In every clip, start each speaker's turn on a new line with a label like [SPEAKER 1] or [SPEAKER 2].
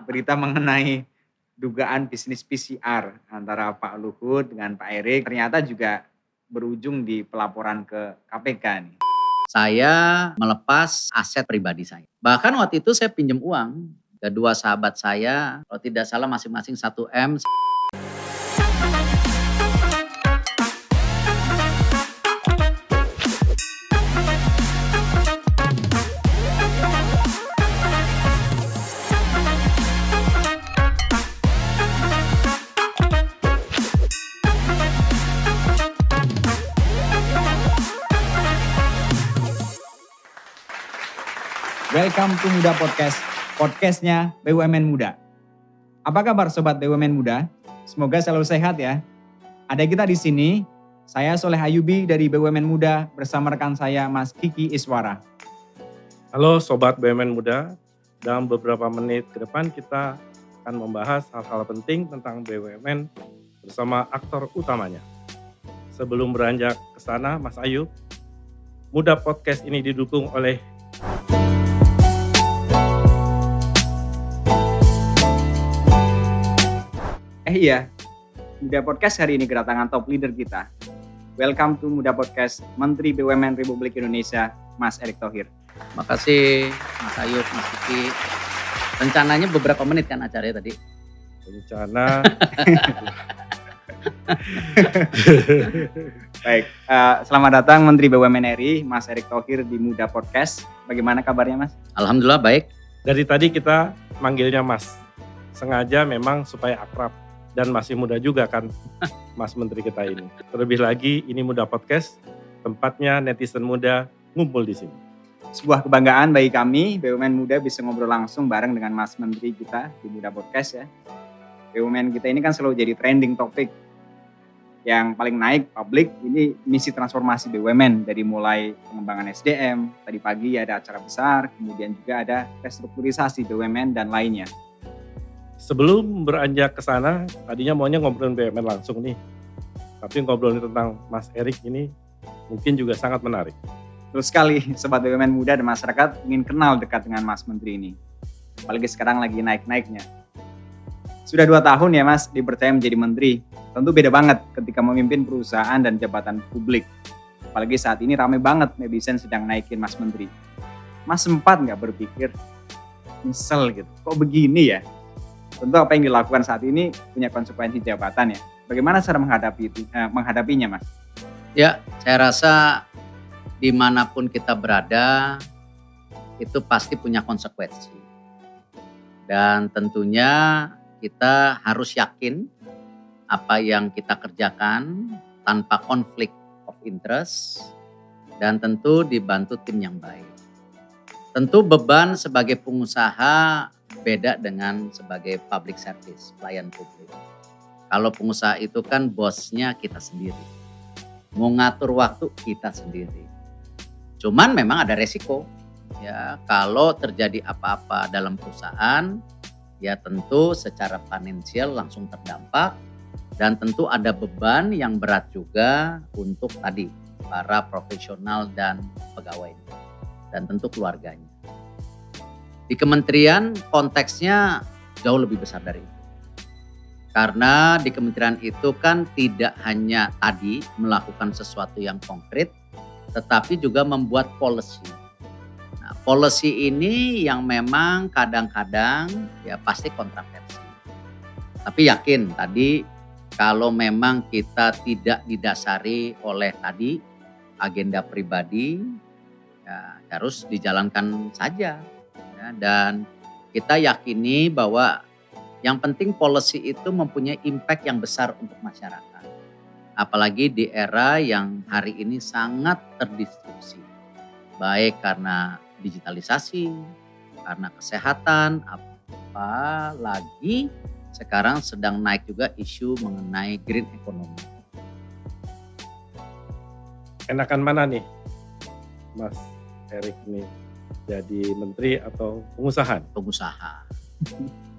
[SPEAKER 1] berita mengenai dugaan bisnis PCR antara Pak Luhut dengan Pak Erik ternyata juga berujung di pelaporan ke KPK nih.
[SPEAKER 2] Saya melepas aset pribadi saya. Bahkan waktu itu saya pinjam uang ke dua sahabat saya, kalau tidak salah masing-masing 1 M.
[SPEAKER 1] Welcome to Muda Podcast, podcastnya BUMN Muda. Apa kabar Sobat BUMN Muda? Semoga selalu sehat ya. Ada kita di sini, saya Soleh Ayubi dari BUMN Muda bersama rekan saya Mas Kiki Iswara.
[SPEAKER 3] Halo Sobat BUMN Muda, dalam beberapa menit ke depan kita akan membahas hal-hal penting tentang BUMN bersama aktor utamanya. Sebelum beranjak ke sana, Mas Ayub, Muda Podcast ini didukung oleh
[SPEAKER 1] Iya, Muda Podcast hari ini kedatangan top leader kita. Welcome to Muda Podcast, Menteri BUMN Republik Indonesia, Mas Erick Thohir.
[SPEAKER 2] Makasih Mas Ayub, Mas Kiki. Rencananya beberapa menit kan acaranya tadi?
[SPEAKER 3] rencana.
[SPEAKER 1] Baik, selamat datang Menteri BUMN RI, Mas Erick Thohir di Muda Podcast. Bagaimana kabarnya Mas?
[SPEAKER 2] Alhamdulillah baik.
[SPEAKER 3] Dari tadi kita manggilnya Mas, sengaja memang supaya akrab. Dan masih muda juga kan Mas Menteri kita ini. Terlebih lagi ini Muda Podcast, tempatnya netizen muda ngumpul di sini.
[SPEAKER 1] Sebuah kebanggaan bagi kami, BUMN Muda bisa ngobrol langsung bareng dengan Mas Menteri kita di Muda Podcast ya. BUMN kita ini kan selalu jadi trending topik. Yang paling naik publik ini misi transformasi BUMN dari mulai pengembangan SDM, tadi pagi ada acara besar, kemudian juga ada restrukturisasi BUMN dan lainnya.
[SPEAKER 3] Sebelum beranjak ke sana, tadinya maunya ngobrolin BUMN langsung nih. Tapi ngobrolin tentang Mas Erick ini mungkin juga sangat menarik.
[SPEAKER 1] Terus sekali Sobat BUMN Muda dan masyarakat ingin kenal dekat dengan Mas Menteri ini. Apalagi sekarang lagi naik-naiknya. Sudah 2 tahun ya Mas dipercaya menjadi menteri. Tentu beda banget ketika memimpin perusahaan dan jabatan publik. Apalagi saat ini ramai banget netizen sedang naikin Mas Menteri. Mas sempat nggak berpikir, nyesel gitu, kok begini ya? Tentu apa yang dilakukan saat ini punya konsekuensi jabatan ya. Bagaimana cara menghadapinya Mas?
[SPEAKER 2] Ya, saya rasa dimanapun kita berada itu pasti punya konsekuensi. Dan tentunya kita harus yakin apa yang kita kerjakan tanpa konflik of interest dan tentu dibantu tim yang baik. Tentu beban sebagai pengusaha beda dengan sebagai public service, pelayan publik. Kalau pengusaha itu kan bosnya kita sendiri. Mau ngatur waktu kita sendiri. Cuman memang ada resiko. Ya, kalau terjadi apa-apa dalam perusahaan, ya tentu secara finansial langsung terdampak dan tentu ada beban yang berat juga untuk tadi para profesional dan pegawai dan tentu keluarganya. Di kementerian konteksnya jauh lebih besar dari itu. Karena di kementerian itu kan tidak hanya tadi melakukan sesuatu yang konkret, tetapi juga membuat policy. Nah, policy ini yang memang kadang-kadang ya pasti kontroversi. Tapi yakin tadi kalau memang kita tidak didasari oleh tadi agenda pribadi, ya harus dijalankan saja. Dan kita yakini bahwa yang penting policy itu mempunyai impact yang besar untuk masyarakat. Apalagi di era yang hari ini sangat terdisrupsi. Baik karena digitalisasi, karena kesehatan, apalagi sekarang sedang naik juga isu mengenai green economy.
[SPEAKER 3] Enakan mana nih Mas Erick ini? Jadi menteri atau pengusaha?
[SPEAKER 2] Pengusaha.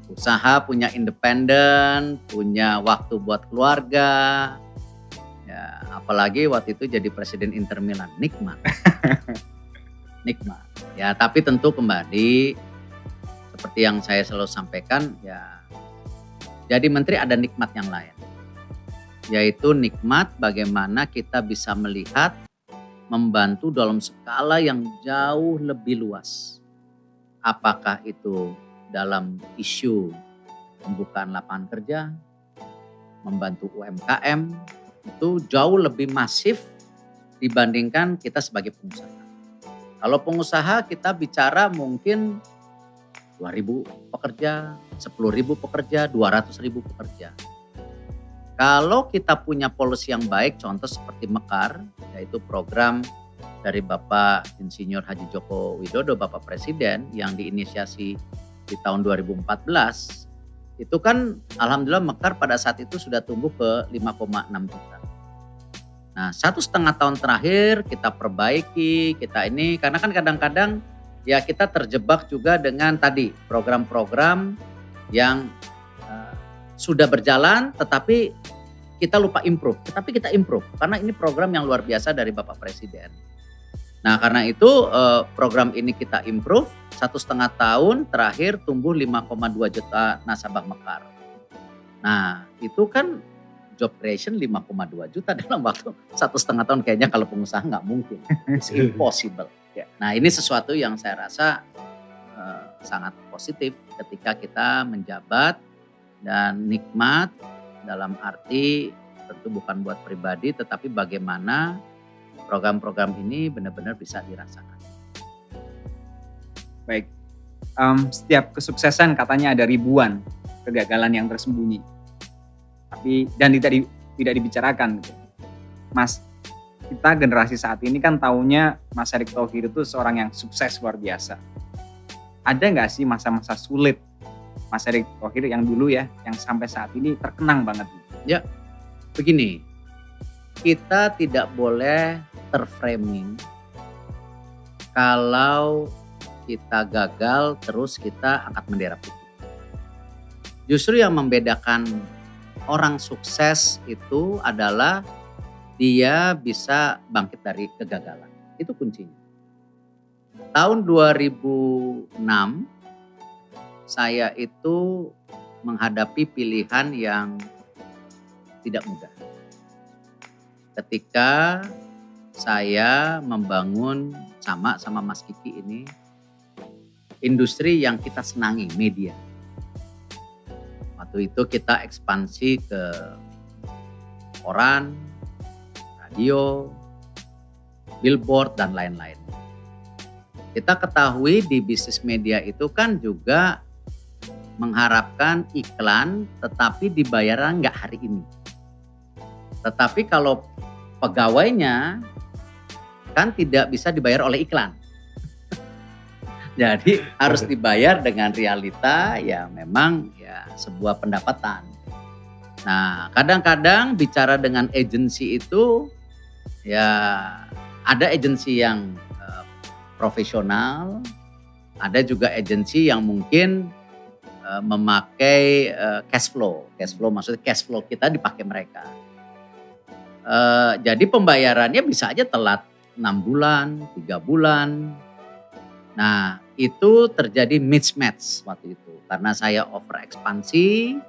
[SPEAKER 2] Usaha punya independen, punya waktu buat keluarga. Ya, apalagi waktu itu jadi presiden Inter Milan, nikmat. Nikmat. Ya, tapi tentu kembali seperti yang saya selalu sampaikan, ya jadi menteri ada nikmat yang lain. Yaitu nikmat bagaimana kita bisa melihat, membantu dalam skala yang jauh lebih luas. Apakah itu dalam isu pembukaan lapangan kerja, membantu UMKM, itu jauh lebih masif dibandingkan kita sebagai pengusaha. Kalau pengusaha kita bicara mungkin 2.000 pekerja, 10.000 pekerja, 200.000 pekerja. Kalau kita punya policy yang baik, contoh seperti Mekar, yaitu program dari Bapak Insinyur Haji Joko Widodo, Bapak Presiden yang diinisiasi di tahun 2014, itu kan alhamdulillah Mekar pada saat itu sudah tumbuh ke 5,6 juta. Nah 1,5 tahun terakhir kita perbaiki, kita ini karena kan kadang-kadang ya kita terjebak juga dengan tadi program-program yang sudah berjalan tetapi kita lupa improve. Tetapi kita improve karena ini program yang luar biasa dari Bapak Presiden. Nah karena itu program ini kita improve 1,5 tahun terakhir tumbuh 5,2 juta nasabah Mekar. Nah itu kan job creation 5,2 juta dalam waktu 1,5 tahun, kayaknya kalau pengusaha nggak mungkin. It's impossible. Nah ini sesuatu yang saya rasa sangat positif ketika kita menjabat dan nikmat dalam arti tentu bukan buat pribadi tetapi bagaimana program-program ini benar-benar bisa dirasakan.
[SPEAKER 1] Baik, setiap kesuksesan katanya ada ribuan kegagalan yang tersembunyi. Tapi dan tidak dibicarakan gitu. Mas, kita generasi saat ini kan taunya Mas Erick Thohir itu seorang yang sukses luar biasa. Ada nggak sih masa-masa sulit Mas Erick Thohir yang dulu ya, yang sampai saat ini terkenang banget?
[SPEAKER 2] Ya, begini, kita tidak boleh terframing kalau kita gagal terus kita angkat bendera putih. Justru yang membedakan orang sukses itu adalah dia bisa bangkit dari kegagalan. Itu kuncinya. Tahun 2006 saya itu menghadapi pilihan yang tidak mudah. Ketika saya membangun sama Mas Kiki ini industri yang kita senangi, media. Waktu itu kita ekspansi ke koran, radio, billboard dan lain-lain. Kita ketahui di bisnis media itu kan juga mengharapkan iklan tetapi dibayarnya nggak hari ini. Tetapi kalau pegawainya kan tidak bisa dibayar oleh iklan. Jadi harus dibayar dengan realita ya memang ya sebuah pendapatan. Nah kadang-kadang bicara dengan agensi itu ya ada agensi yang profesional, ada juga agensi yang mungkin memakai cash flow maksudnya cash flow kita dipakai mereka. Jadi pembayarannya bisa aja telat 6 bulan, 3 bulan. Nah itu terjadi mismatch waktu itu karena saya over ekspansi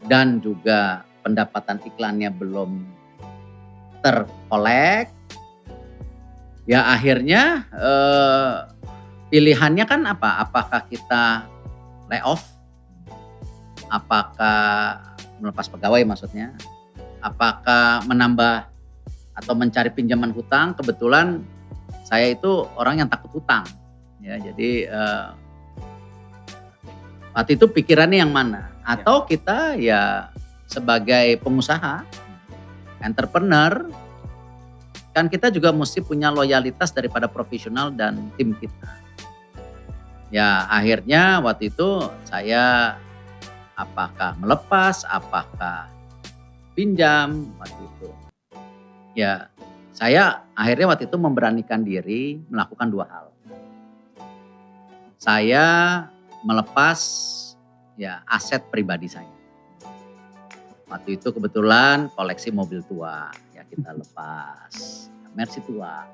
[SPEAKER 2] dan juga pendapatan iklannya belum terkolek. Ya akhirnya pilihannya kan apa? Apakah kita layoff? Apakah melepas pegawai maksudnya? Apakah menambah atau mencari pinjaman hutang? Kebetulan saya itu orang yang takut hutang. Ya, jadi waktu itu pikirannya yang mana? Atau kita ya sebagai pengusaha, entrepreneur, kan kita juga mesti punya loyalitas daripada profesional dan tim kita. Ya akhirnya waktu itu saya apakah melepas, apakah pinjam waktu itu. Ya saya akhirnya waktu itu memberanikan diri melakukan 2 hal. Saya melepas ya aset pribadi saya. Waktu itu kebetulan koleksi mobil tua ya kita lepas. Mercy tua.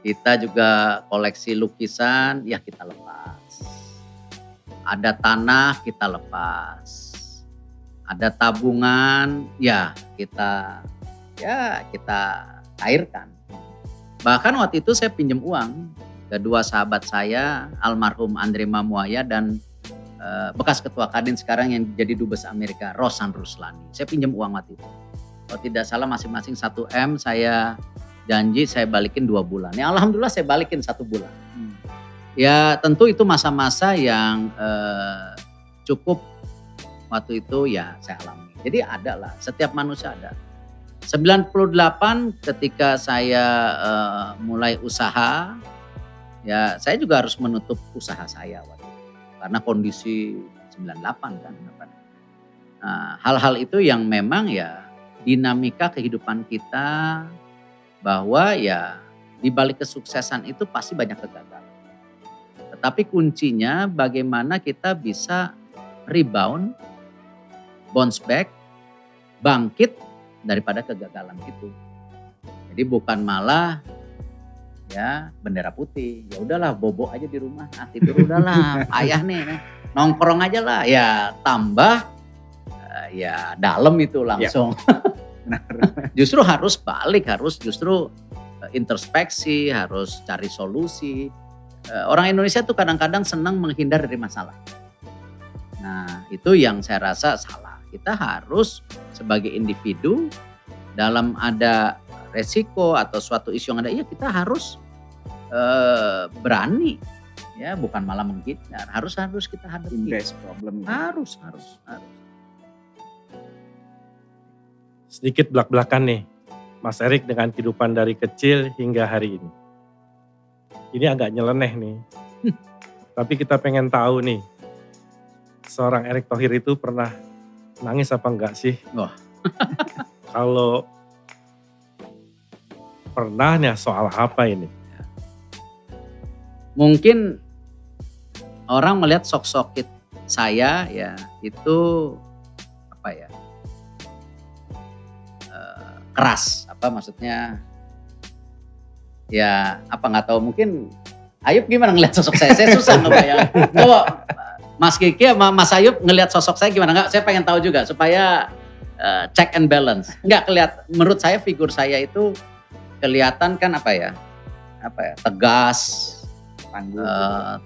[SPEAKER 2] Kita juga koleksi lukisan ya kita lepas. Ada tanah kita lepas. Ada tabungan ya kita cairkan. Bahkan waktu itu saya pinjam uang ke dua sahabat saya, almarhum Andre Mamuaya dan bekas ketua Kadin sekarang yang jadi dubes Amerika, Rosan Ruslani. Saya pinjam uang waktu itu. Kalau tidak salah masing-masing 1 M, saya janji saya balikin 2 bulan. Ya alhamdulillah saya balikin 1 bulan. Ya tentu itu masa-masa yang cukup waktu itu ya saya alami. Jadi ada lah, setiap manusia ada. 98 ketika saya mulai usaha, ya saya juga harus menutup usaha saya waktu itu. Karena kondisi 98 kan. Nah, hal-hal itu yang memang ya dinamika kehidupan kita, bahwa ya di balik kesuksesan itu pasti banyak kegagalan. Tetapi kuncinya bagaimana kita bisa rebound, bounce back, bangkit daripada kegagalan itu. Jadi bukan malah ya bendera putih, ya udahlah bobo aja di rumah, tidur udahlah, payah nih, nongkrong aja lah, ya tambah ya dalam itu langsung.
[SPEAKER 1] Ya.
[SPEAKER 2] Justru harus balik, harus justru introspeksi, harus cari solusi. Orang Indonesia tuh kadang-kadang senang menghindar dari masalah. Nah itu yang saya rasa salah. Kita harus sebagai individu dalam ada resiko atau suatu isu yang ada, ya kita harus berani, ya bukan malah menghindar. Harus kita hadapi.
[SPEAKER 1] Embrace problem.
[SPEAKER 2] Harus.
[SPEAKER 3] Sedikit belak-belakan nih, Mas Erik dengan kehidupan dari kecil hingga hari ini. Ini agak nyeleneh nih. Tapi kita pengen tahu nih, seorang Erick Thohir itu pernah nangis apa enggak sih?
[SPEAKER 2] Wah.
[SPEAKER 3] Kalau pernah nih, soal apa ini?
[SPEAKER 2] Mungkin orang melihat sosok saya ya itu apa ya, keras, apa maksudnya ya apa nggak tahu, mungkin Ayub gimana ngelihat sosok saya susah ngebayang. Coba Mas Kiki sama Mas Ayub ngelihat sosok saya gimana? Enggak, saya pengen tahu juga supaya check and balance. Enggak menurut saya figur saya itu kelihatan kan apa ya tegas,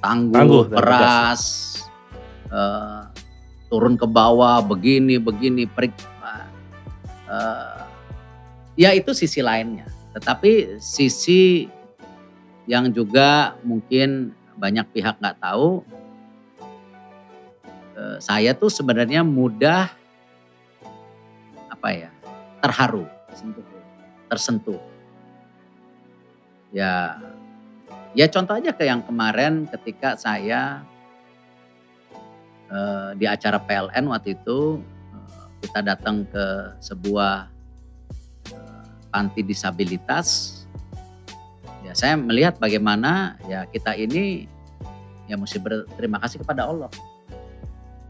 [SPEAKER 2] tangguh, keras, turun ke bawah, begini, ya itu sisi lainnya. Tetapi sisi yang juga mungkin banyak pihak nggak tahu, saya tuh sebenarnya mudah terharu, tersentuh. Ya contoh aja ke yang kemarin ketika saya di acara PLN waktu itu, kita datang ke sebuah panti disabilitas. Ya saya melihat bagaimana ya kita ini ya mesti berterima kasih kepada Allah.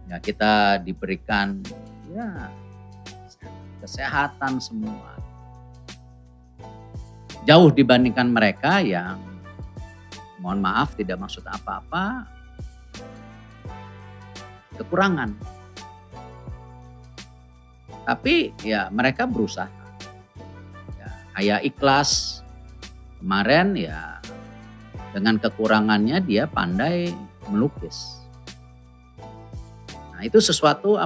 [SPEAKER 2] Ya kita diberikan ya kesehatan semua. Jauh dibandingkan mereka yang mohon maaf tidak maksud apa-apa, kekurangan. Tapi ya mereka berusaha. Ya, kayak ikhlas. Kemarin ya dengan kekurangannya dia pandai melukis. Nah itu sesuatu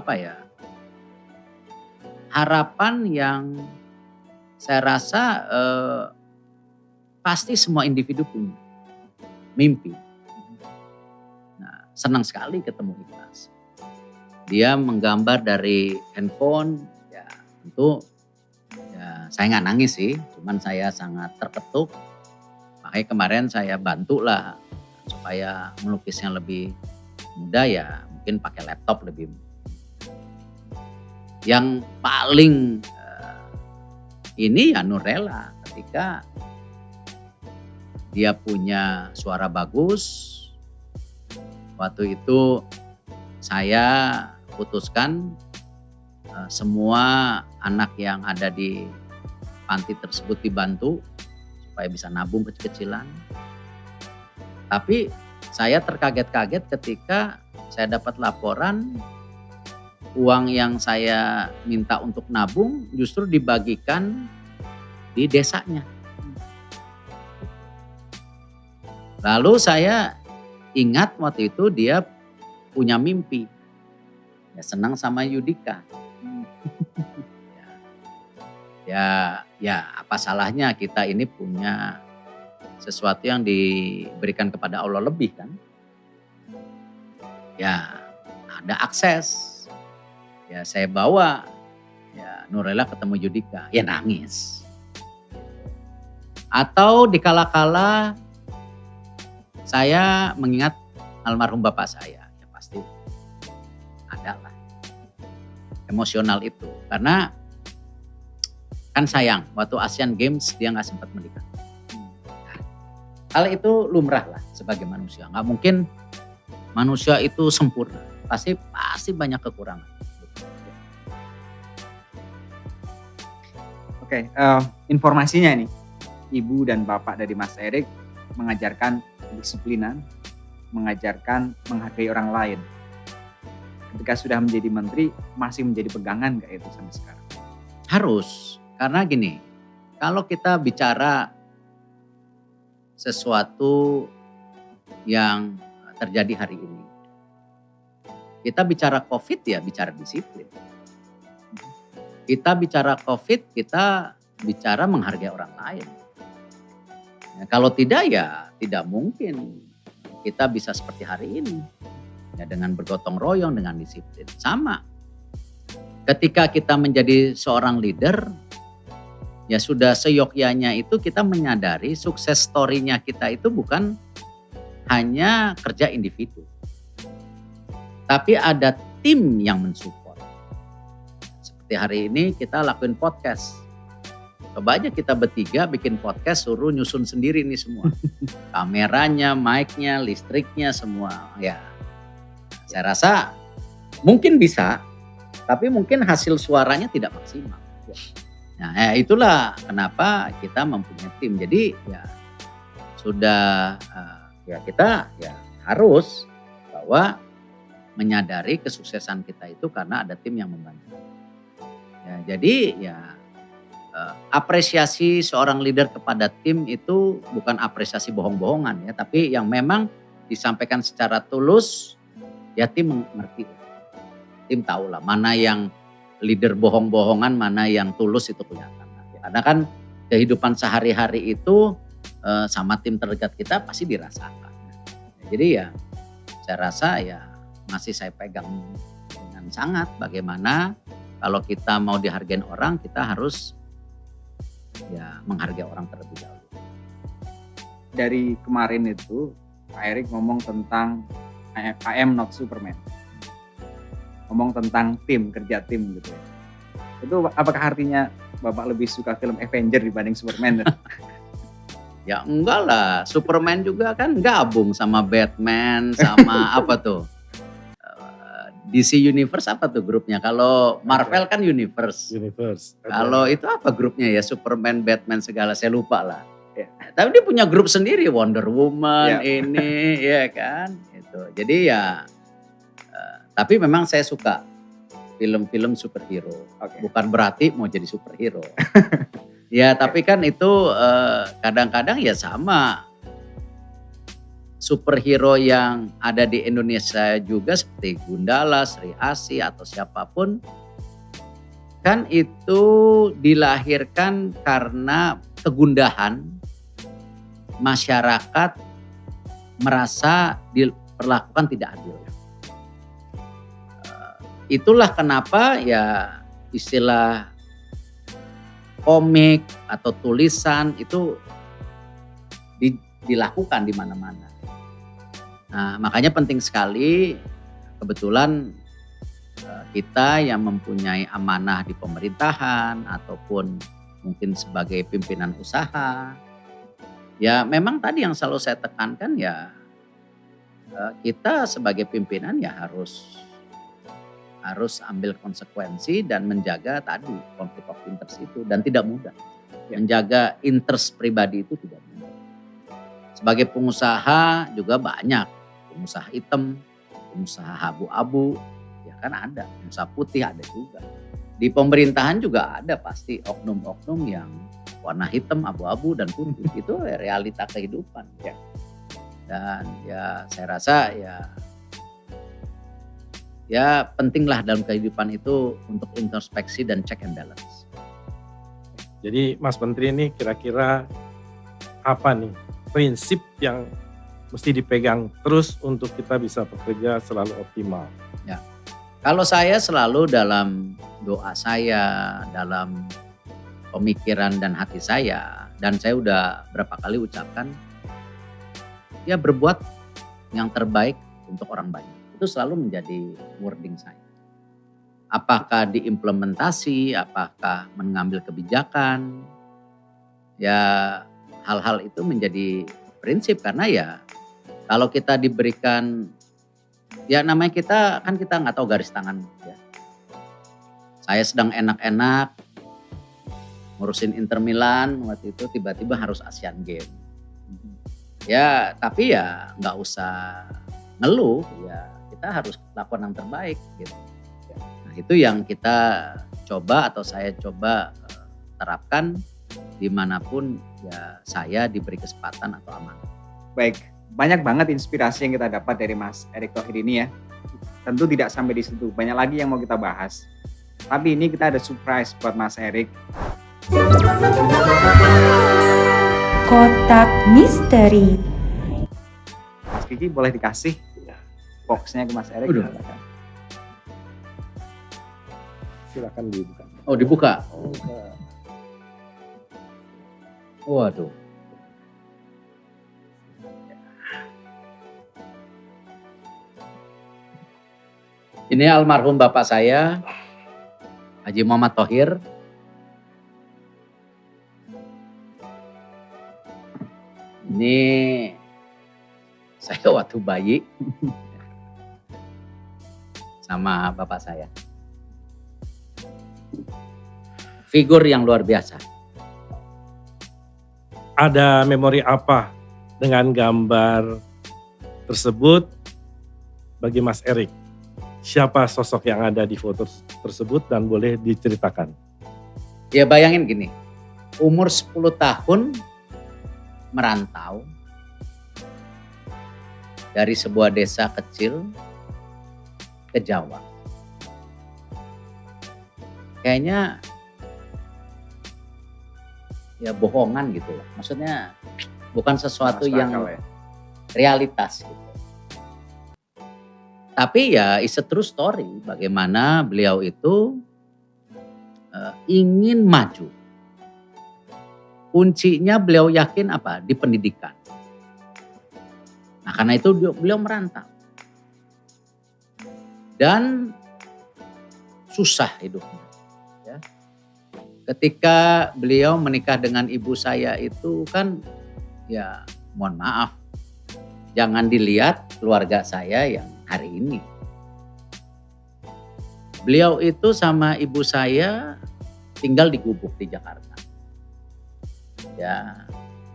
[SPEAKER 2] harapan yang saya rasa pasti semua individu punya. Mimpi. Nah senang sekali ketemu ikhlas. Dia menggambar dari handphone, ya tentu ya saya nggak nangis sih, cuman saya sangat terketuk. Makanya kemarin saya bantu lah supaya melukisnya lebih mudah, ya mungkin pakai laptop lebih. Yang paling ini ya Nurella, ketika dia punya suara bagus. Waktu itu saya putuskan semua anak yang ada di panti tersebut dibantu supaya bisa nabung kecil-kecilan. Tapi saya terkaget-kaget ketika saya dapat laporan uang yang saya minta untuk nabung justru dibagikan di desanya. Lalu saya ingat waktu itu dia punya mimpi. Ya senang sama Yudika. Ya apa salahnya kita ini punya sesuatu yang diberikan kepada Allah lebih kan. Ya ada akses. Ya saya bawa ya Nurela ketemu Yudika. Ya nangis. Atau dikala-kala saya mengingat almarhum bapak saya. Ya pasti ada lah. Emosional itu. Karena kan sayang waktu Asian Games dia gak sempat menikah. Hal itu lumrah lah sebagai manusia. Gak mungkin manusia itu sempurna. Pasti banyak kekurangan.
[SPEAKER 1] Oke, informasinya nih. Ibu dan bapak dari Mas Erik mengajarkan kedisiplinan, mengajarkan menghargai orang lain. Ketika sudah menjadi menteri, masih menjadi pegangan gak itu sampai sekarang?
[SPEAKER 2] Harus. Karena gini, kalau kita bicara sesuatu yang terjadi hari ini, kita bicara COVID ya bicara disiplin. Kita bicara COVID, kita bicara menghargai orang lain. Ya, kalau tidak ya tidak mungkin kita bisa seperti hari ini. Ya, dengan bergotong royong, dengan disiplin. Sama. Ketika kita menjadi seorang leader, ya sudah seyogyanya itu kita menyadari sukses story-nya kita itu bukan hanya kerja individu. Tapi ada tim yang mensupport. Seperti hari ini kita lakuin podcast. Coba aja kita bertiga bikin podcast suruh nyusun sendiri nih semua. Kameranya, mic-nya, listriknya semua. Ya, saya rasa mungkin bisa, tapi mungkin hasil suaranya tidak maksimal. Nah ya itulah kenapa kita mempunyai tim. Jadi ya sudah ya kita ya harus bahwa menyadari kesuksesan kita itu karena ada tim yang membantu. Ya, jadi ya apresiasi seorang leader kepada tim itu bukan apresiasi bohong-bohongan ya, tapi yang memang disampaikan secara tulus ya tim mengerti. Tim tahulah mana yang leader bohong-bohongan, mana yang tulus itu kelihatan. Karena kan kehidupan sehari-hari itu sama tim terdekat kita pasti dirasakan. Jadi ya saya rasa ya masih saya pegang dengan sangat bagaimana kalau kita mau dihargain orang kita harus ya menghargai orang terlebih dahulu.
[SPEAKER 1] Dari kemarin itu Pak Erik ngomong tentang I am not Superman. Ngomong tentang tim, kerja tim gitu ya. Itu apakah artinya Bapak lebih suka film Avenger dibanding Superman?
[SPEAKER 2] Ya enggak lah, Superman juga kan gabung sama Batman, sama apa tuh? DC Universe apa tuh grupnya? Kalau Marvel kan Universe. Kalau itu apa grupnya ya? Superman, Batman segala, saya lupa lah. Ya. Tapi dia punya grup sendiri, Wonder Woman ini, ya kan? Gitu. Jadi ya tapi memang saya suka film-film superhero. Bukan berarti mau jadi superhero. Ya tapi kan itu kadang-kadang ya sama. Superhero yang ada di Indonesia juga seperti Gundala, Sri Asih atau siapapun. Kan itu dilahirkan karena kegundahan masyarakat merasa diperlakukan tidak adil. Itulah kenapa ya istilah komik atau tulisan itu dilakukan di mana-mana. Nah, makanya penting sekali kebetulan kita yang mempunyai amanah di pemerintahan ataupun mungkin sebagai pimpinan usaha. Ya memang tadi yang selalu saya tekankan ya kita sebagai pimpinan ya harus ambil konsekuensi dan menjaga tadi konflik of interest itu dan tidak mudah. Menjaga interest pribadi itu tidak mudah. Sebagai pengusaha juga banyak pengusaha hitam, pengusaha abu-abu, ya kan ada, pengusaha putih ada juga. Di pemerintahan juga ada pasti oknum-oknum yang warna hitam, abu-abu dan putih. Itu realita kehidupan.
[SPEAKER 1] Ya.
[SPEAKER 2] Dan ya saya rasa ya pentinglah dalam kehidupan itu untuk introspeksi dan check and balance.
[SPEAKER 3] Jadi Mas Menteri ini kira-kira apa nih prinsip yang mesti dipegang terus untuk kita bisa bekerja selalu optimal?
[SPEAKER 2] Kalau saya selalu dalam doa saya, dalam pemikiran dan hati saya, dan saya udah berapa kali ucapkan, ya berbuat yang terbaik untuk orang banyak. Itu selalu menjadi wording saya. Apakah diimplementasi, apakah mengambil kebijakan, ya hal-hal itu menjadi prinsip karena ya kalau kita diberikan, ya namanya kita nggak tahu garis tangan ya. Saya sedang enak-enak ngurusin Inter Milan waktu itu tiba-tiba harus Asian Games. Ya tapi ya nggak usah ngeluh ya kita harus lakukan yang terbaik gitu. Nah itu yang kita coba atau saya coba terapkan dimanapun ya saya diberi kesempatan atau amanah.
[SPEAKER 1] Baik, banyak banget inspirasi yang kita dapat dari Mas Erick Thohir ini ya. Tentu tidak sampai di situ, banyak lagi yang mau kita bahas. Tapi ini kita ada surprise buat Mas Erick.
[SPEAKER 4] Kotak Misteri.
[SPEAKER 1] Mas Kiki boleh dikasih boxnya ke Mas Erick?
[SPEAKER 2] Udah.
[SPEAKER 3] Silakan dibuka.
[SPEAKER 2] Oh dibuka? Waduh. Ini almarhum bapak saya, Haji Muhammad Thohir. Ini saya waktu bayi sama bapak saya. Figur yang luar biasa.
[SPEAKER 3] Ada memori apa dengan gambar tersebut bagi Mas Erick? Siapa sosok yang ada di foto tersebut dan boleh diceritakan?
[SPEAKER 2] Ya bayangin gini, umur 10 tahun merantau dari sebuah desa kecil ke Jawa. Kayaknya ya bohongan gitu lah. Maksudnya bukan sesuatu
[SPEAKER 1] Masuk
[SPEAKER 2] yang
[SPEAKER 1] akal ya.
[SPEAKER 2] realitas gitu. Tapi ya it's a true story bagaimana beliau itu ingin maju. Kuncinya beliau yakin apa? Di pendidikan. Nah karena itu beliau merantau. Dan susah hidupnya. Ya. Ketika beliau menikah dengan ibu saya itu kan ya mohon maaf. Jangan dilihat keluarga saya yang hari ini. Beliau itu sama ibu saya tinggal di Gubuk di Jakarta. Ya,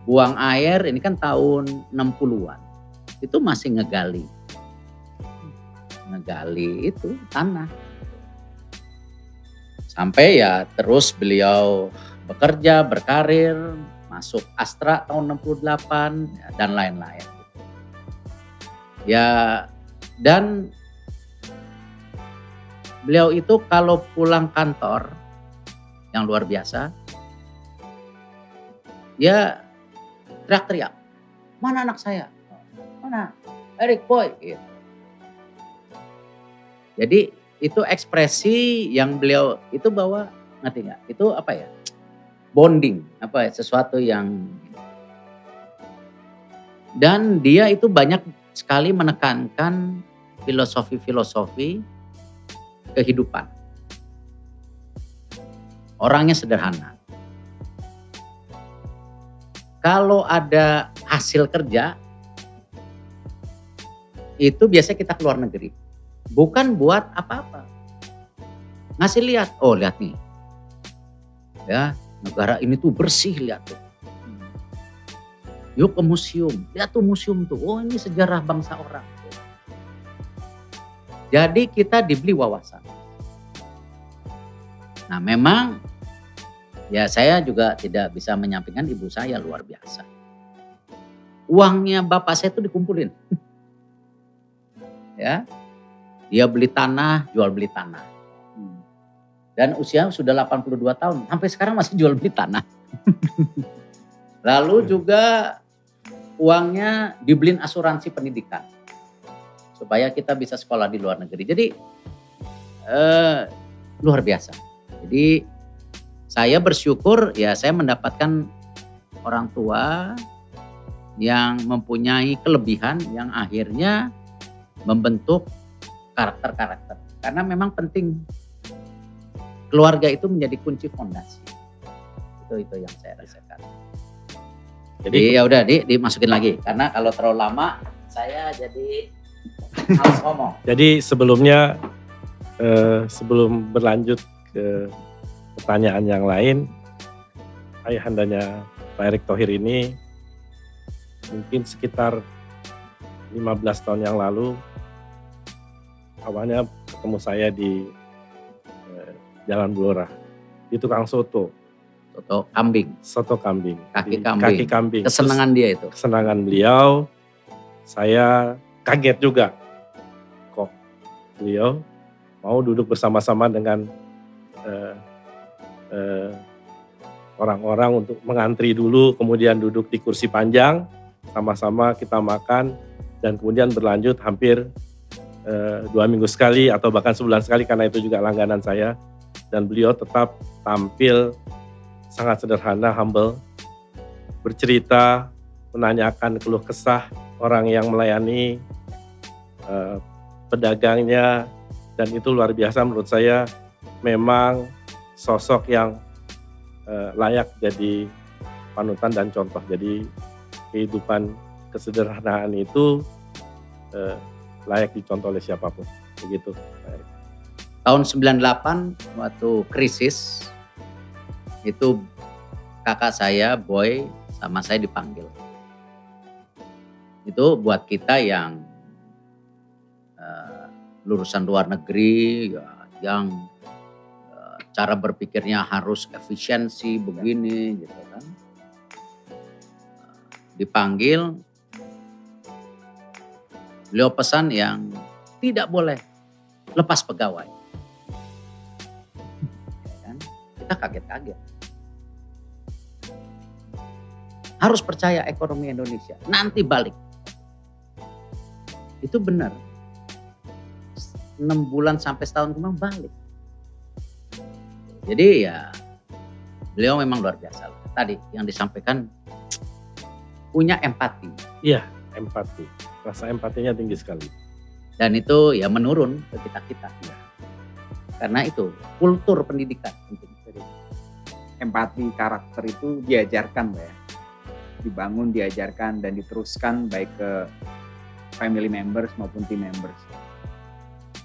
[SPEAKER 2] buang air ini kan tahun 60-an. Itu masih ngegali. Ngegali itu tanah. Sampai ya terus beliau bekerja, berkarir, masuk Astra tahun 68 dan lain-lain. Ya, dan beliau itu kalau pulang kantor yang luar biasa, ya teriak-teriak, mana anak saya? Mana? Erick Boy. Gitu. Jadi itu ekspresi yang beliau itu bawa, ngerti nggak? Itu apa ya? Bonding, apa ya? Sesuatu yang, dan dia itu banyak sekali menekankan filosofi-filosofi kehidupan. Orangnya sederhana. Kalau ada hasil kerja, itu biasanya kita keluar negeri. Bukan buat apa-apa. Ngasih lihat, oh lihat nih. Ya, negara ini tuh bersih, lihat tuh. Yuk ke museum, lihat tuh museum tuh. Oh ini sejarah bangsa orang. Jadi kita dibeli wawasan. Nah memang ya saya juga tidak bisa menyampingkan ibu saya luar biasa. Uangnya bapak saya itu dikumpulin. Ya, dia beli tanah, jual beli tanah. Dan usia sudah 82 tahun, sampai sekarang masih jual beli tanah. Lalu juga uangnya dibeliin asuransi pendidikan. Supaya kita bisa sekolah di luar negeri. Jadi luar biasa. Jadi saya bersyukur ya saya mendapatkan orang tua yang mempunyai kelebihan yang akhirnya membentuk karakter-karakter. Karena memang penting keluarga itu menjadi kunci fondasi. Itu yang saya rasakan. Jadi ya udah dimasukin lagi karena kalau terlalu lama saya jadi harus ngomong.
[SPEAKER 3] Jadi sebelumnya sebelum berlanjut ke pertanyaan yang lain, ayahandanya Pak Erick Thohir ini mungkin sekitar 15 tahun yang lalu awalnya ketemu saya di Jalan Blora di tukang soto. Soto kambing.
[SPEAKER 2] Kaki kambing. Kesenangan dia itu.
[SPEAKER 3] Kesenangan beliau. Saya kaget juga. Kok beliau mau duduk bersama-sama dengan orang-orang untuk mengantri dulu, kemudian duduk di kursi panjang, sama-sama kita makan, dan kemudian berlanjut hampir 2 minggu sekali atau bahkan sebulan sekali karena itu juga langganan saya. Dan beliau tetap tampil sangat sederhana, humble, bercerita, menanyakan keluh kesah orang yang melayani pedagangnya, dan itu luar biasa menurut saya. Memang sosok yang layak jadi panutan dan contoh. Jadi kehidupan kesederhanaan itu layak dicontoh oleh siapapun. Begitu.
[SPEAKER 2] Tahun 98 waktu krisis itu kakak saya Boy sama saya dipanggil. Itu buat kita yang lulusan luar negeri ya, yang cara berpikirnya harus efisiensi begini gitu kan. Dipanggil, beliau pesan yang tidak boleh lepas pegawai. Kita kaget-kaget. Harus percaya ekonomi Indonesia, nanti balik. Itu benar. 6 bulan sampai setahun kemudian balik. Jadi ya beliau memang luar biasa. Tadi yang disampaikan punya empati.
[SPEAKER 3] Iya, empati. Rasa empatinya tinggi sekali.
[SPEAKER 2] Dan itu ya menurun ke kita-kita. Ya. Karena itu kultur pendidikan penting.
[SPEAKER 1] Empati karakter itu diajarkan Mbak ya. Dibangun, diajarkan dan diteruskan baik ke family members maupun team members.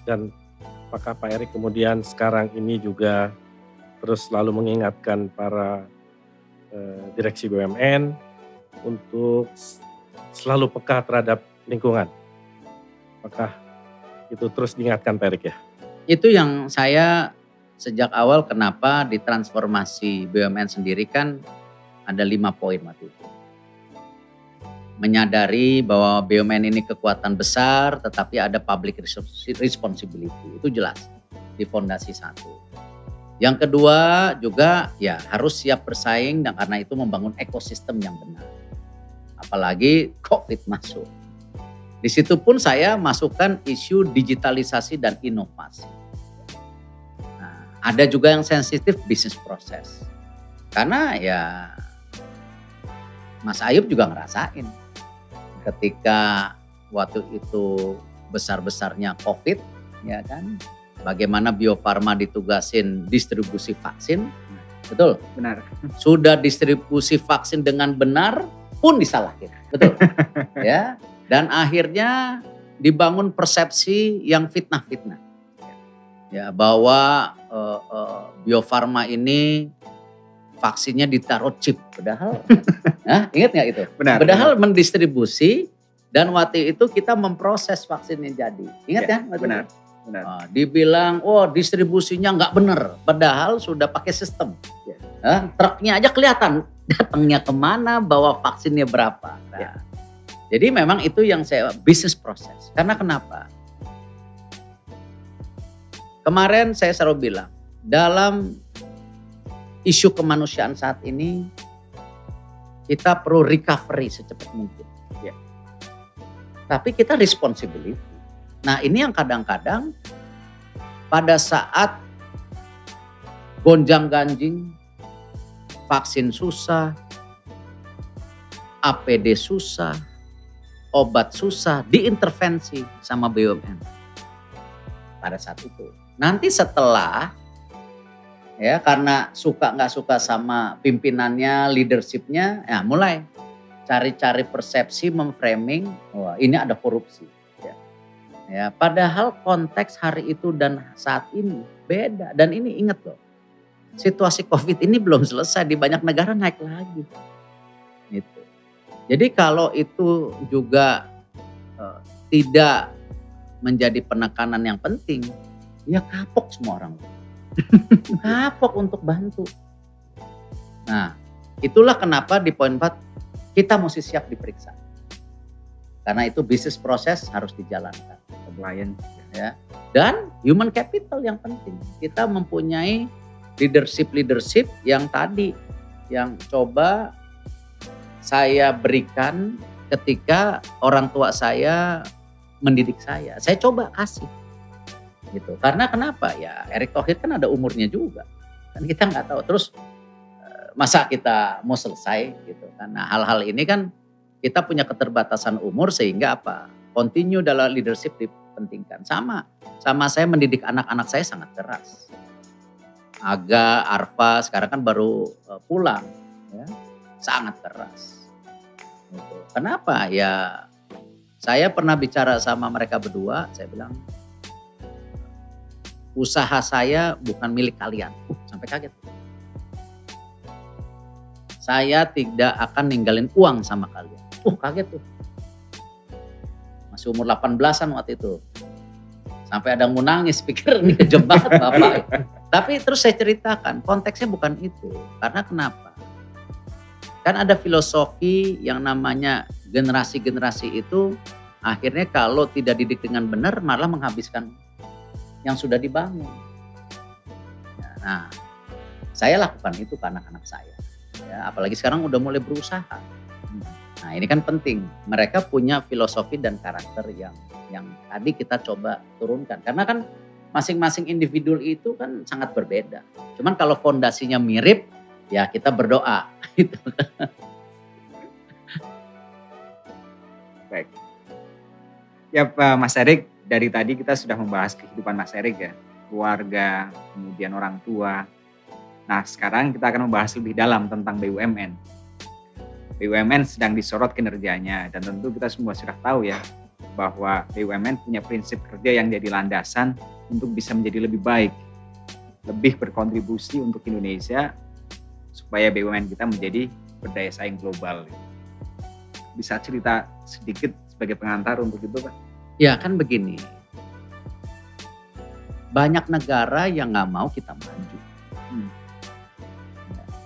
[SPEAKER 3] Dan apakah Pak Erick kemudian sekarang ini juga terus selalu mengingatkan para direksi BUMN untuk selalu peka terhadap lingkungan? Apakah itu terus diingatkan Pak Erick ya?
[SPEAKER 2] Itu yang saya sejak awal kenapa di transformasi BUMN sendiri kan ada 5 poin waktu itu. Menyadari bahwa BUMN ini kekuatan besar tetapi ada public responsibility. Itu jelas di fondasi 1. Yang kedua juga ya harus siap bersaing dan karena itu membangun ekosistem yang benar. Apalagi COVID masuk. Di situ pun saya masukkan isu digitalisasi dan inovasi. Ada juga yang sensitif bisnis proses. Karena ya Mas Ayub juga ngerasain. Ketika waktu itu besar-besarnya COVID, ya kan. Bagaimana Bio Farma ditugasin distribusi vaksin. Betul?
[SPEAKER 1] Benar.
[SPEAKER 2] Sudah distribusi vaksin dengan benar pun disalahin. Betul? Ya. Dan akhirnya dibangun persepsi yang fitnah-fitnah. Ya, bahwa Bio Farma ini vaksinnya ditaruh chip, padahal, ingat nggak itu?
[SPEAKER 1] Benar.
[SPEAKER 2] Padahal mendistribusi dan waktu itu kita memproses vaksinnya jadi, ingat ya?
[SPEAKER 1] Benar. benar.
[SPEAKER 2] Dibilang, oh distribusinya nggak bener, padahal sudah pakai sistem.
[SPEAKER 1] Ya.
[SPEAKER 2] Truknya aja kelihatan datangnya kemana, bawa vaksinnya berapa. Nah,
[SPEAKER 1] Ya.
[SPEAKER 2] Jadi memang itu yang saya bisnis proses. Karena kenapa? Kemarin saya selalu bilang, dalam isu kemanusiaan saat ini, kita perlu recovery secepat mungkin.
[SPEAKER 1] Ya.
[SPEAKER 2] Tapi kita responsibility. Nah ini yang kadang-kadang pada saat gonjang-ganjing, vaksin susah, APD susah, obat susah, diintervensi sama BUMN. Pada saat itu. Nanti setelah, ya karena suka nggak suka sama pimpinannya, leadershipnya, ya mulai cari-cari persepsi, memframing, wah ini ada korupsi. Ya, padahal konteks hari itu dan saat ini beda. Dan ini ingat loh, situasi COVID ini belum selesai, di banyak negara naik lagi. Gitu. Jadi kalau itu juga tidak menjadi penekanan yang penting, ya kapok semua orang. Kapok untuk bantu. Nah, itulah kenapa di poin 4 kita mesti siap diperiksa. Karena itu bisnis proses harus dijalankan.
[SPEAKER 1] Compliance.
[SPEAKER 2] Ya. Dan human capital yang penting. Kita mempunyai leadership yang tadi, yang coba saya berikan ketika orang tua saya mendidik saya. Saya coba kasih. Gitu. Karena kenapa? Ya Erick Thohir kan ada umurnya juga. Kan kita nggak tahu. Terus masa kita mau selesai gitu. Karena hal-hal ini kan kita punya keterbatasan umur sehingga apa? Continue dalam leadership dipentingkan. Sama saya mendidik anak-anak saya sangat keras. Aga, Arfa sekarang kan baru pulang, ya, sangat keras. Gitu. Kenapa? Ya saya pernah bicara sama mereka berdua, saya bilang usaha saya bukan milik kalian. Sampai kaget. Saya tidak akan ninggalin uang sama kalian. Kaget tuh. Masih umur 18-an waktu itu. Sampai ada yang mau nangis, pikir ini kejam banget Bapak. Tapi terus saya ceritakan, konteksnya bukan itu. Karena kenapa? Kan ada filosofi yang namanya generasi-generasi itu akhirnya kalau tidak didik dengan benar malah menghabiskan yang sudah dibangun. Nah, saya lakukan itu ke anak-anak saya. Ya, apalagi sekarang udah mulai berusaha. Nah ini kan penting, mereka punya filosofi dan karakter yang tadi kita coba turunkan. Karena kan masing-masing individu itu kan sangat berbeda. Cuman kalau fondasinya mirip, ya kita berdoa. Gitu.
[SPEAKER 1] Baik. Ya Pak Mas Erick, dari tadi kita sudah membahas kehidupan Mas Erick ya. Keluarga, kemudian orang tua. Nah sekarang kita akan membahas lebih dalam tentang BUMN. BUMN sedang disorot kinerjanya dan tentu kita semua sudah tahu ya bahwa BUMN punya prinsip kerja yang jadi landasan untuk bisa menjadi lebih baik, lebih berkontribusi untuk Indonesia supaya BUMN kita menjadi berdaya saing global. Bisa cerita sedikit sebagai pengantar untuk itu Pak?
[SPEAKER 2] Ya kan begini, banyak negara yang nggak mau kita maju.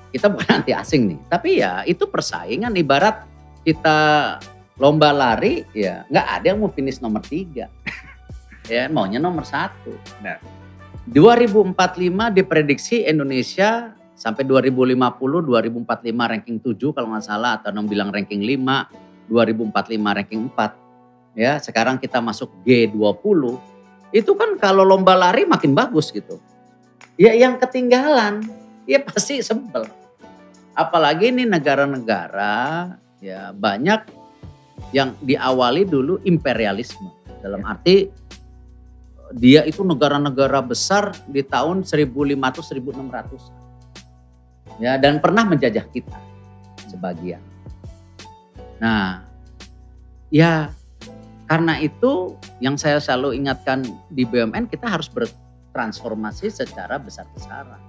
[SPEAKER 2] Kita bukan anti asing nih, tapi ya itu persaingan, ibarat kita lomba lari ya nggak ada yang mau finish nomor 3. Ya maunya nomor 1.
[SPEAKER 1] Nah.
[SPEAKER 2] 2045 diprediksi Indonesia sampai 2050, 2045 ranking 7 kalau nggak salah, atau bilang ranking 5, 2045 ranking 4. Ya sekarang kita masuk G20, itu kan kalau lomba lari makin bagus gitu. Ya yang ketinggalan, ya pasti sebel. Apalagi ini negara-negara ya banyak yang diawali dulu imperialisme. Dalam arti dia itu negara-negara besar di tahun 1500-1600. Ya dan pernah menjajah kita sebagian. Nah, ya karena itu yang saya selalu ingatkan di BUMN, kita harus bertransformasi secara besar-besaran.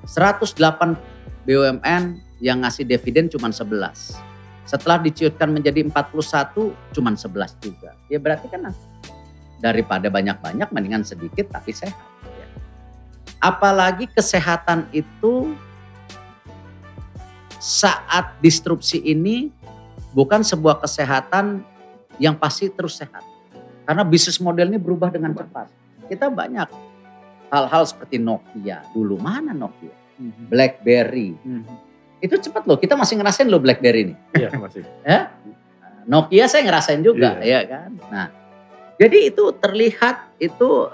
[SPEAKER 2] 108 BUMN yang ngasih dividen cuma 11. Setelah diciutkan menjadi 41 cuma 11 juga. Ya berarti kan daripada banyak-banyak mendingan sedikit tapi sehat. Ya. Apalagi kesehatan itu saat disrupsi ini bukan sebuah kesehatan yang pasti terus sehat. Karena bisnis model ini berubah dengan cepat. Kita banyak hal-hal seperti Nokia. Dulu mana Nokia? BlackBerry. Itu cepat loh. Kita masih ngerasain loh BlackBerry ini.
[SPEAKER 3] Iya masih.
[SPEAKER 2] Ya? Nokia saya ngerasain juga, ya kan. Nah, jadi itu terlihat itu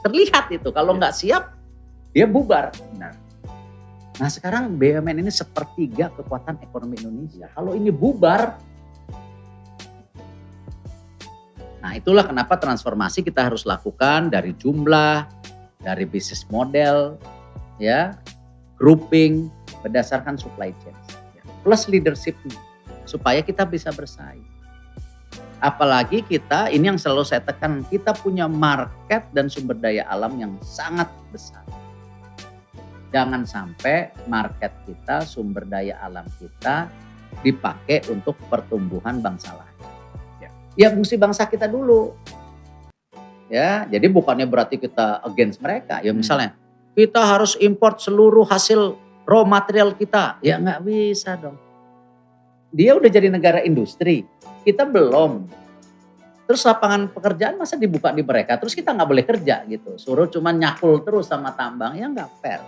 [SPEAKER 2] terlihat itu kalau nggak siap dia bubar. Nah sekarang BUMN ini sepertiga kekuatan ekonomi Indonesia. Kalau ini bubar, nah itulah kenapa transformasi kita harus lakukan dari jumlah, dari bisnis model, ya, grouping berdasarkan supply chain, plus leadershipnya, supaya kita bisa bersaing. Apalagi kita, ini yang selalu saya tekan, kita punya market dan sumber daya alam yang sangat besar. Jangan sampai market kita, sumber daya alam kita dipakai untuk pertumbuhan bangsa lain. Ya fungsi bangsa kita dulu. Ya, jadi bukannya berarti kita against mereka. Ya misalnya kita harus import seluruh hasil raw material kita. Ya nggak bisa dong. Dia udah jadi negara industri, kita belum. Terus lapangan pekerjaan masa dibuka di mereka, terus kita nggak boleh kerja gitu. Suruh cuma nyakul terus sama tambang, ya nggak fair.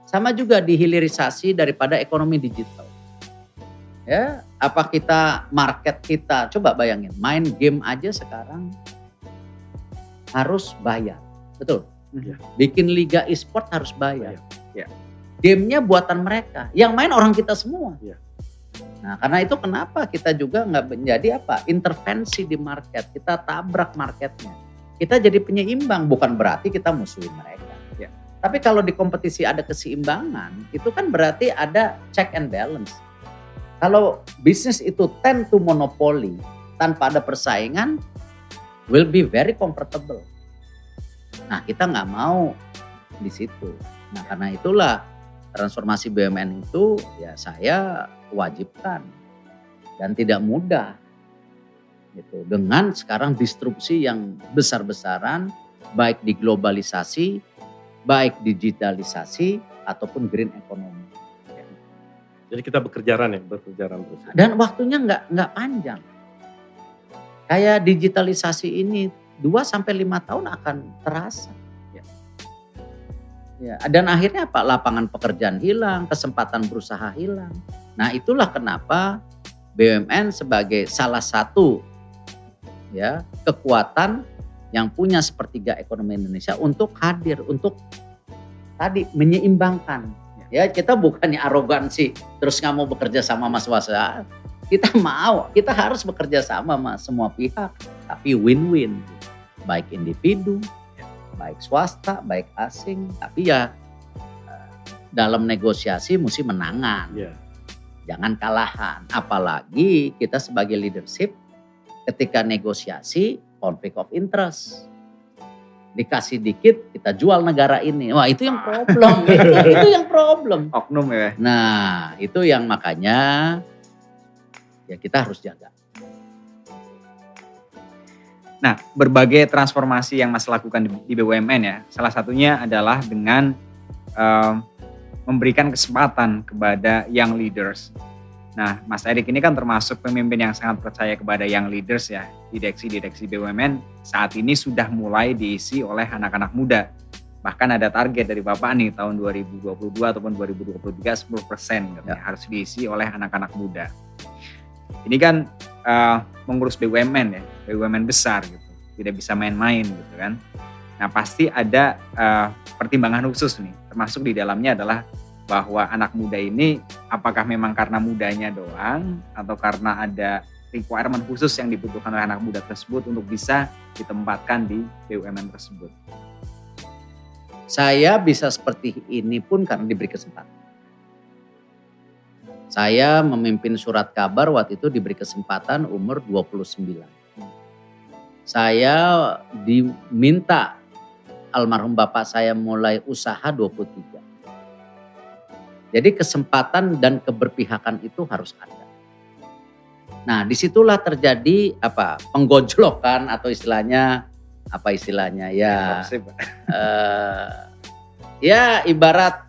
[SPEAKER 2] Sama juga di hilirisasi daripada ekonomi digital. Ya, apa kita market kita, coba bayangin, main game aja sekarang harus bayar, betul?
[SPEAKER 3] Ya.
[SPEAKER 2] Bikin liga e-sport harus bayar.
[SPEAKER 1] Ya.
[SPEAKER 2] Gamenya buatan mereka, yang main orang kita semua.
[SPEAKER 3] Ya.
[SPEAKER 2] Nah, karena itu kenapa kita juga nggak menjadi intervensi di market, kita tabrak marketnya. Kita jadi penyeimbang, bukan berarti kita musuhin mereka. Tapi kalau di kompetisi ada keseimbangan, itu kan berarti ada check and balance. Kalau bisnis itu tend to monopoly, tanpa ada persaingan, will be very comfortable. Nah kita nggak mau di situ. Nah karena itulah transformasi BUMN itu ya saya wajibkan. Dan tidak mudah. Gitu. Dengan sekarang disrupsi yang besar-besaran, baik di globalisasi, baik digitalisasi ataupun green economy.
[SPEAKER 3] Jadi kita bekerjaan terus.
[SPEAKER 2] Dan waktunya nggak panjang. Kayak digitalisasi ini 2-5 tahun akan terasa. Ya, dan akhirnya apa? Lapangan pekerjaan hilang, kesempatan berusaha hilang. Nah itulah kenapa BUMN sebagai salah satu ya kekuatan yang punya sepertiga ekonomi Indonesia untuk hadir, untuk tadi menyeimbangkan. Ya kita bukannya arogansi terus nggak mau bekerja sama sama swasta. Kita mau, kita harus bekerja sama sama semua pihak. Tapi win-win. Baik individu, baik swasta, baik asing. Tapi ya dalam negosiasi mesti menangan. Jangan kalahan. Apalagi kita sebagai leadership ketika negosiasi konflik of interest. Dikasih dikit kita jual negara ini. Wah itu yang problem. Itu yang problem.
[SPEAKER 1] Oknum ya.
[SPEAKER 2] Nah itu yang makanya ya kita harus jaga.
[SPEAKER 1] Nah berbagai transformasi yang Mas lakukan di BUMN ya. Salah satunya adalah dengan memberikan kesempatan kepada young leaders. Nah, Mas Erik ini kan termasuk pemimpin yang sangat percaya kepada young leaders ya. Direksi-direksi BUMN saat ini sudah mulai diisi oleh anak-anak muda. Bahkan ada target dari Bapak nih tahun 2022 ataupun 2023 10% katanya harus diisi oleh anak-anak muda. Ini kan mengurus BUMN ya, BUMN besar gitu. Tidak bisa main-main gitu kan. Nah, pasti ada pertimbangan khusus nih. Termasuk di dalamnya adalah bahwa anak muda ini apakah memang karena mudanya doang atau karena ada requirement khusus yang dibutuhkan oleh anak muda tersebut untuk bisa ditempatkan di BUMN tersebut.
[SPEAKER 2] Saya bisa seperti ini pun karena diberi kesempatan. Saya memimpin surat kabar waktu itu diberi kesempatan umur 29. Saya diminta almarhum bapak saya mulai usaha 23. Jadi kesempatan dan keberpihakan itu harus ada. Nah, disitulah terjadi penggojlokan atau istilahnya ya ya ibarat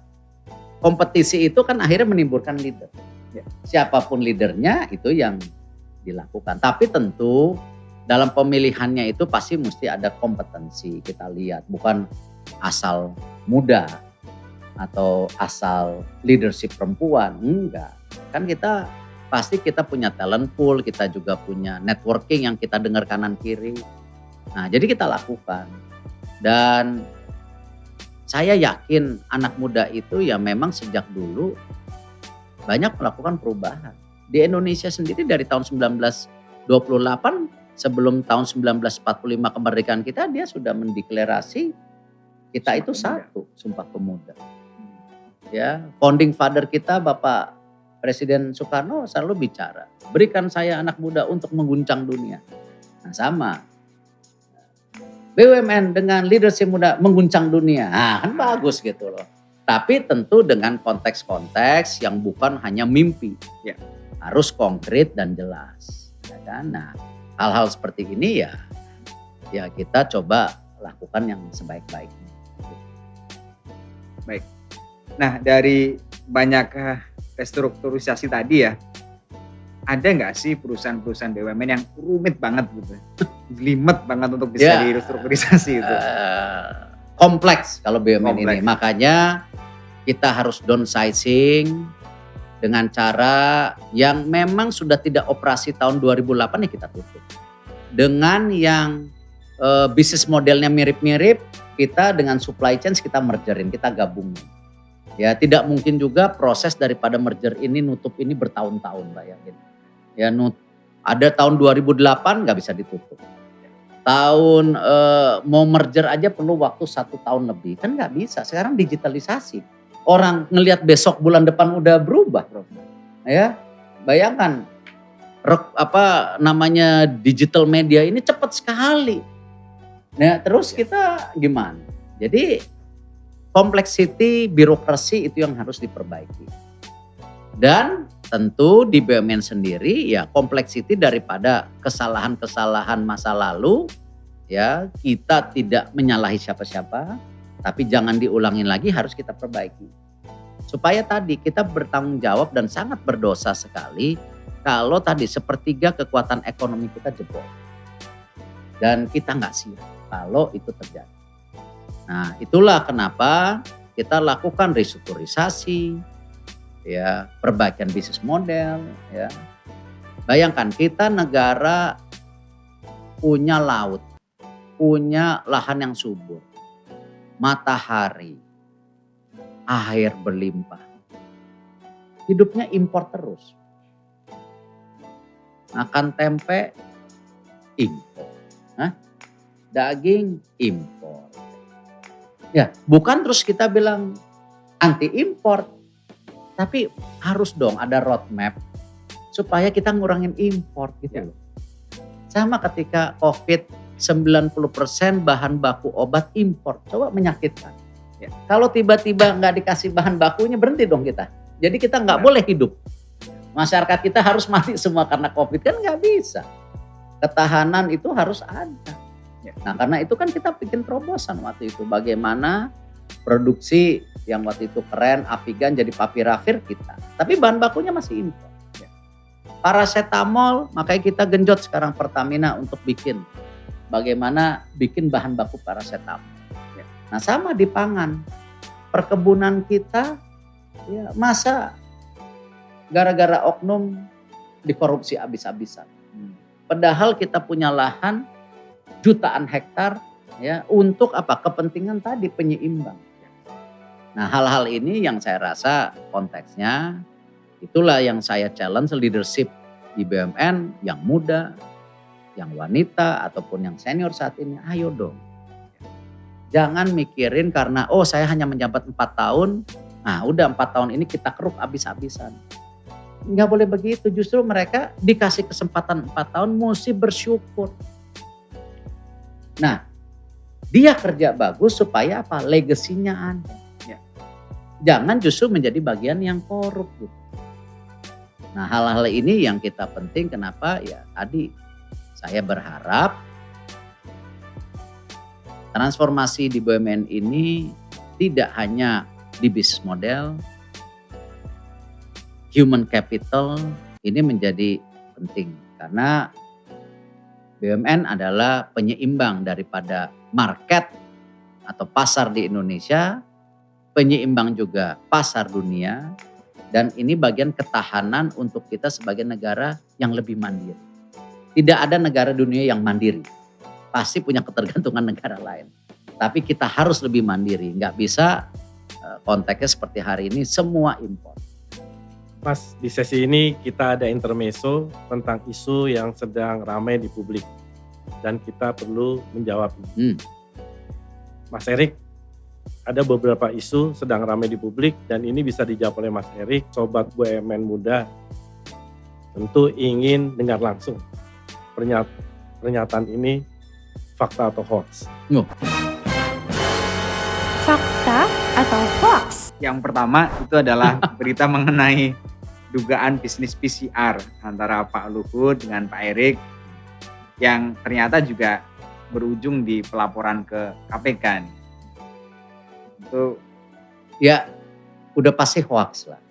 [SPEAKER 2] kompetisi itu kan akhirnya menimbulkan leader.
[SPEAKER 1] Ya.
[SPEAKER 2] Siapapun leadernya itu yang dilakukan. Tapi tentu dalam pemilihannya itu pasti mesti ada kompetensi kita lihat. Bukan asal muda atau asal leadership perempuan. Enggak. Kan kita punya talent pool, kita juga punya networking yang kita dengar kanan kiri. Nah, jadi kita lakukan. Dan saya yakin anak muda itu ya memang sejak dulu banyak melakukan perubahan. Di Indonesia sendiri dari tahun 1928 sebelum tahun 1945 kemerdekaan kita, dia sudah mendeklarasi kita itu satu, Sumpah Pemuda. Ya, founding father kita Bapak Presiden Soekarno selalu bicara, berikan saya anak muda untuk mengguncang dunia. Nah, sama. BUMN dengan leadership muda mengguncang dunia. Nah, kan bagus gitu loh. Tapi tentu dengan konteks-konteks yang bukan hanya mimpi.
[SPEAKER 1] Ya.
[SPEAKER 2] Harus konkret dan jelas. Ya kan? Nah, hal-hal seperti ini ya kita coba lakukan yang sebaik-baiknya.
[SPEAKER 1] Baik. Nah, dari banyak restrukturisasi tadi ya, ada nggak sih perusahaan-perusahaan BUMN yang rumit banget gitu, jelimet banget untuk bisa direstrukturisasi itu?
[SPEAKER 2] Kompleks kalau BUMN
[SPEAKER 1] Kompleks.
[SPEAKER 2] ini, makanya kita harus downsizing dengan cara yang memang sudah tidak operasi tahun 2008 ya kita tutup. Dengan yang bisnis modelnya mirip-mirip, kita dengan supply chain kita mergerin, kita gabungin. Ya tidak mungkin juga proses daripada merger ini nutup ini bertahun-tahun, bayangin. Ya ada tahun 2008 nggak bisa ditutup. Tahun mau merger aja perlu waktu 1 tahun lebih, kan nggak bisa. Sekarang digitalisasi, orang ngelihat besok bulan depan udah berubah, ya bayangkan digital media ini cepat sekali. Nah terus kita gimana? Jadi kompleksiti birokrasi itu yang harus diperbaiki. Dan tentu di BUMN sendiri ya kompleksiti daripada kesalahan-kesalahan masa lalu ya kita tidak menyalahi siapa-siapa tapi jangan diulangin lagi, harus kita perbaiki. Supaya tadi kita bertanggung jawab dan sangat berdosa sekali kalau tadi sepertiga kekuatan ekonomi kita jebol. Dan kita nggak siap kalau itu terjadi. Nah itulah kenapa kita lakukan restrukturisasi, ya perbaikan bisnis model. Ya. Bayangkan kita negara punya laut, punya lahan yang subur, matahari, air berlimpah. Hidupnya impor terus. Makan tempe, impor. Daging, impor. Ya, bukan terus kita bilang anti impor. Tapi harus dong ada roadmap supaya kita ngurangin impor gitu loh. Sama ketika COVID 90% bahan baku obat impor. Coba menyakitkan. Ya. Kalau tiba-tiba nggak dikasih bahan bakunya berhenti dong kita. Jadi kita nggak boleh hidup. Masyarakat kita harus mati semua karena COVID kan nggak bisa. Ketahanan itu harus ada. Nah karena itu kan kita bikin terobosan waktu itu. Bagaimana produksi yang waktu itu keren, Avigan jadi Papiravir kita. Tapi bahan bakunya masih impor. Paracetamol makanya kita genjot sekarang Pertamina untuk bikin. Bagaimana bikin bahan baku paracetamol. Nah sama di pangan. Perkebunan kita ya masa gara-gara oknum dikorupsi habis-habisan. Padahal kita punya lahan jutaan hektar ya untuk apa? Kepentingan tadi penyeimbang. Nah hal-hal ini yang saya rasa konteksnya itulah yang saya challenge leadership di BUMN yang muda, yang wanita ataupun yang senior saat ini. Ayo dong. Jangan mikirin karena saya hanya menjabat 4 tahun. Nah udah 4 tahun ini kita keruk habis-habisan. Nggak boleh begitu, justru mereka dikasih kesempatan 4 tahun mesti bersyukur. Nah, dia kerja bagus supaya apa? Legasinya ada. Ya. Jangan justru menjadi bagian yang korup gitu. Nah, hal-hal ini yang kita penting, kenapa? Ya tadi saya berharap transformasi di BUMN ini tidak hanya di bisnis model, human capital ini menjadi penting karena BUMN adalah penyeimbang daripada market atau pasar di Indonesia, penyeimbang juga pasar dunia, dan ini bagian ketahanan untuk kita sebagai negara yang lebih mandiri. Tidak ada negara dunia yang mandiri, pasti punya ketergantungan negara lain. Tapi kita harus lebih mandiri, nggak bisa konteksnya seperti hari ini semua impor.
[SPEAKER 3] Mas, di sesi ini kita ada intermezzo tentang isu yang sedang ramai di publik dan kita perlu menjawabnya. Mas Erik, ada beberapa isu sedang ramai di publik dan ini bisa dijawab oleh Mas Erik, Sobat BUMN Muda. Tentu ingin dengar langsung pernyataan ini fakta atau hoax.
[SPEAKER 4] Fakta atau hoax?
[SPEAKER 1] Yang pertama itu adalah berita mengenai dugaan bisnis PCR antara Pak Luhut dengan Pak Erik yang ternyata juga berujung di pelaporan ke KPK nih. Itu
[SPEAKER 2] Ya udah pasti hoax lah.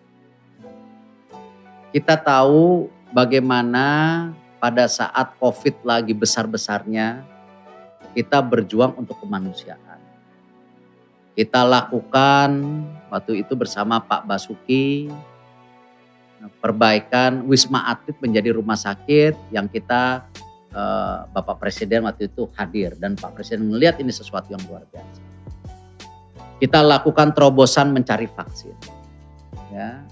[SPEAKER 2] Kita tahu bagaimana pada saat COVID lagi besar-besarnya kita berjuang untuk kemanusiaan. Kita lakukan waktu itu bersama Pak Basuki perbaikan Wisma Atlet menjadi rumah sakit yang kita Bapak Presiden waktu itu hadir dan Pak Presiden melihat ini sesuatu yang luar biasa. Kita lakukan terobosan mencari vaksin. Ya.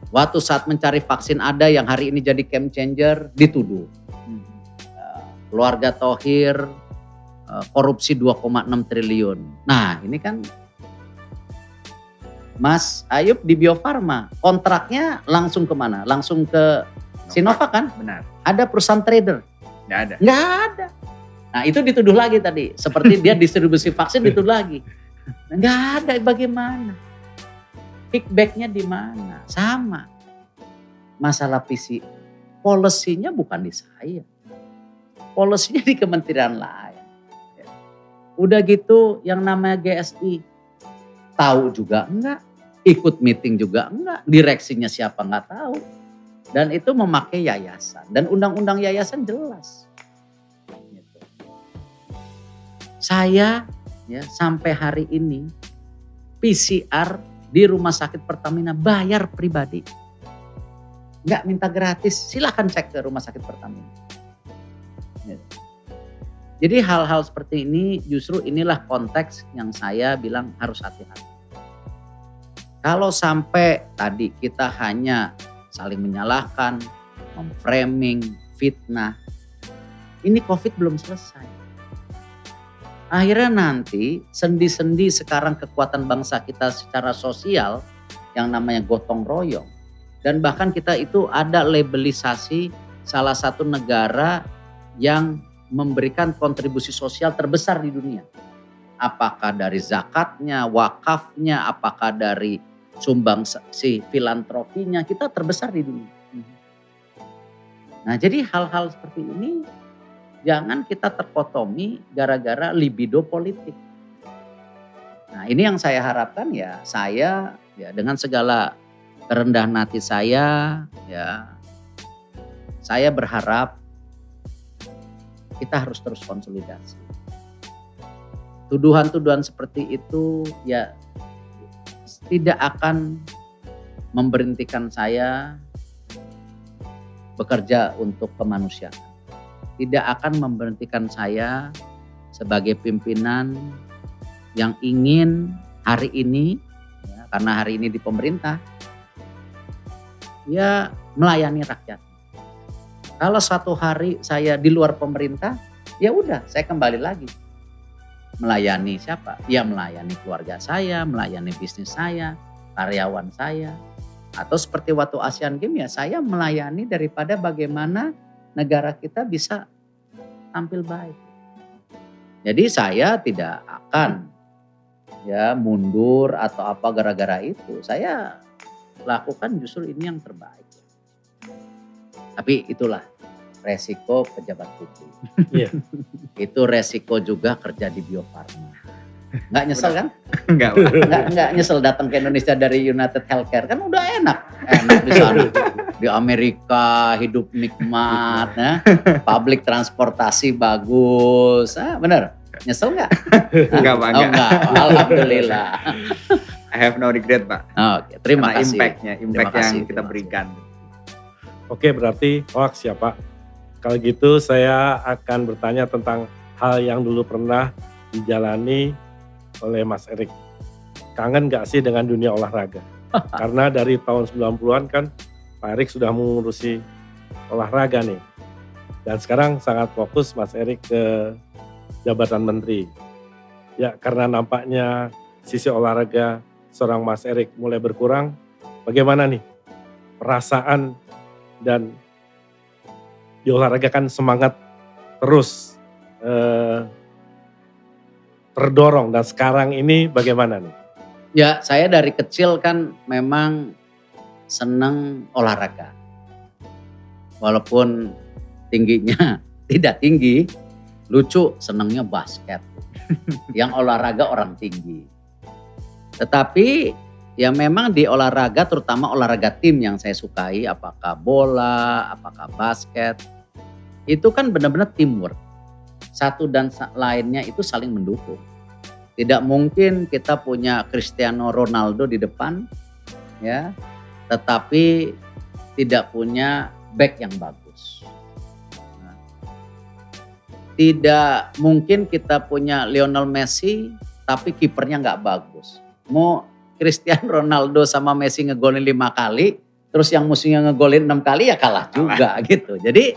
[SPEAKER 2] Waktu saat mencari vaksin ada yang hari ini jadi game changer dituduh. Keluarga Thohir korupsi 2,6 triliun. Nah ini kan Mas Ayub di Bio Farma kontraknya langsung kemana? Langsung ke Sinovac kan?
[SPEAKER 1] benar,
[SPEAKER 2] Ada perusahaan trader?
[SPEAKER 1] nggak ada.
[SPEAKER 2] Nggak ada. Nah itu dituduh lagi tadi. Seperti dia distribusi vaksin dituduh lagi. Nggak ada, bagaimana? Kickbacknya di mana? Sama. Masalah PC, policy-nya bukan di saya. Policy-nya di kementerian lain. Udah gitu yang namanya GSI, tahu juga enggak, ikut meeting juga enggak, direksinya siapa enggak tahu. Dan itu memakai yayasan, dan undang-undang yayasan jelas. Gitu. Saya ya sampai hari ini PCR di Rumah Sakit Pertamina bayar pribadi. Enggak minta gratis, silakan cek ke Rumah Sakit Pertamina. Gitu. Jadi hal-hal seperti ini justru inilah konteks yang saya bilang harus hati-hati. Kalau sampai tadi kita hanya saling menyalahkan, memframing, fitnah, ini COVID belum selesai. Akhirnya nanti sendi-sendi sekarang kekuatan bangsa kita secara sosial yang namanya gotong royong. Dan bahkan kita itu ada labelisasi salah satu negara yang memberikan kontribusi sosial terbesar di dunia. Apakah dari zakatnya, wakafnya, apakah dari sumbangsi filantropinya, kita terbesar di dunia. Nah jadi hal-hal seperti ini jangan kita terkotomi gara-gara libido politik. Nah ini yang saya harapkan ya, saya ya dengan segala kerendahan hati saya berharap kita harus terus konsolidasi. Tuduhan-tuduhan seperti itu ya tidak akan memberhentikan saya bekerja untuk kemanusiaan. Tidak akan memberhentikan saya sebagai pimpinan yang ingin hari ini, ya, karena hari ini di pemerintah, ya melayani rakyat. Kalau suatu hari saya di luar pemerintah, ya udah saya kembali lagi. Melayani siapa? Ya melayani keluarga saya, melayani bisnis saya, karyawan saya. Atau seperti waktu Asian Games ya saya melayani daripada bagaimana negara kita bisa tampil baik. Jadi saya tidak akan ya mundur atau apa gara-gara itu. Saya lakukan justru ini yang terbaik. Tapi itulah resiko pejabat publik.
[SPEAKER 3] Iya.
[SPEAKER 2] Itu resiko juga kerja di Bio Farma. Nggak nyesel kan?
[SPEAKER 1] Enggak, Pak.
[SPEAKER 2] Nggak nyesel datang ke Indonesia dari United Healthcare, kan udah enak di sana. Di Amerika hidup nikmat, ya. Public transportasi bagus, bener. Nyesel nggak?
[SPEAKER 1] Enggak, Pak.
[SPEAKER 2] Oh enggak, alhamdulillah.
[SPEAKER 1] I have no regret, Pak.
[SPEAKER 2] Oke, terima
[SPEAKER 1] Karena
[SPEAKER 2] kasih.
[SPEAKER 1] impact yang
[SPEAKER 2] Terima kasih,
[SPEAKER 1] kita
[SPEAKER 2] terima
[SPEAKER 1] berikan.
[SPEAKER 3] Oke, berarti hoax ya Pak. Kalau gitu saya akan bertanya tentang hal yang dulu pernah dijalani oleh Mas Erik. Kangen gak sih dengan dunia olahraga? Karena dari tahun 90-an kan Pak Erik sudah mengurusi olahraga nih. Dan sekarang sangat fokus Mas Erik ke jabatan menteri. Ya, karena nampaknya sisi olahraga seorang Mas Erik mulai berkurang. Bagaimana nih perasaan dan di olahraga kan semangat terus terdorong, dan sekarang ini bagaimana nih?
[SPEAKER 2] Ya, saya dari kecil kan memang senang olahraga. Walaupun tingginya tidak tinggi, lucu, senangnya basket. Yang olahraga orang tinggi. Tetapi ya memang di olahraga, terutama olahraga tim yang saya sukai, apakah bola, apakah basket, itu kan benar-benar teamwork. Satu dan lainnya itu saling mendukung. Tidak mungkin kita punya Cristiano Ronaldo di depan, ya, tetapi tidak punya back yang bagus. Nah, tidak mungkin kita punya Lionel Messi, tapi kipernya nggak bagus. Mau Cristiano Ronaldo sama Messi ngegolin 5 kali, terus yang musuhnya ngegolin 6 kali ya kalah juga gitu. Jadi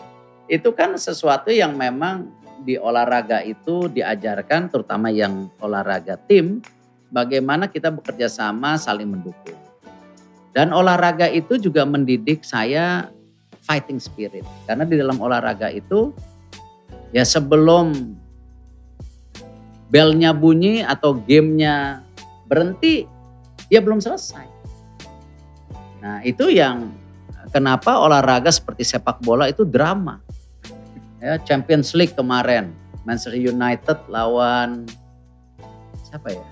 [SPEAKER 2] itu kan sesuatu yang memang di olahraga itu diajarkan, terutama yang olahraga tim, bagaimana kita bekerja sama saling mendukung. Dan olahraga itu juga mendidik saya fighting spirit. Karena di dalam olahraga itu ya sebelum belnya bunyi atau gamenya berhenti, dia belum selesai. Nah itu yang kenapa olahraga seperti sepak bola itu drama. Ya, Champions League kemarin, Manchester United lawan siapa ya?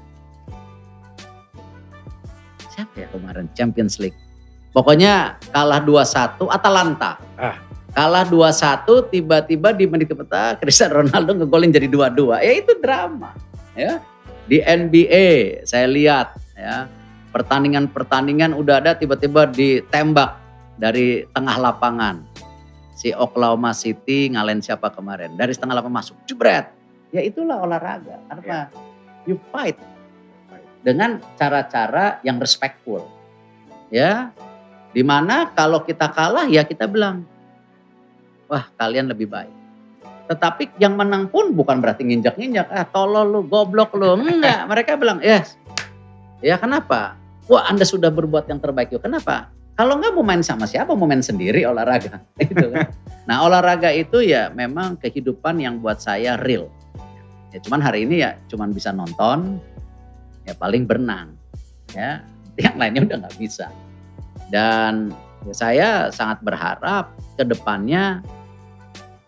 [SPEAKER 2] Siapa ya kemarin Champions League? Pokoknya kalah 2-1 Atalanta. Kalah 2-1, tiba-tiba di menit keempat Cristiano Ronaldo ngegolin jadi 2-2. Ya itu drama. Ya. Di NBA saya lihat ya, pertandingan-pertandingan udah ada, tiba-tiba ditembak dari tengah lapangan. Si Oklahoma City ngalahin siapa kemarin? Dari setengah lapangan masuk, jebret. Ya itulah olahraga. Karena you fight dengan cara-cara yang respectful. Ya, dimana kalau kita kalah ya kita bilang, wah kalian lebih baik. Tetapi yang menang pun bukan berarti nginjak-nginjak, tolol lu, goblok lu. Enggak, mereka bilang, yes. Ya kenapa? Wah Anda sudah berbuat yang terbaik. Yuk. Kenapa? Kalau enggak mau main sama siapa, mau main sendiri olahraga. Gitu kan. Nah olahraga itu ya memang kehidupan yang buat saya real. Ya cuman hari ini ya cuman bisa nonton, ya paling berenang. Ya, yang lainnya udah nggak bisa. Dan ya, saya sangat berharap ke depannya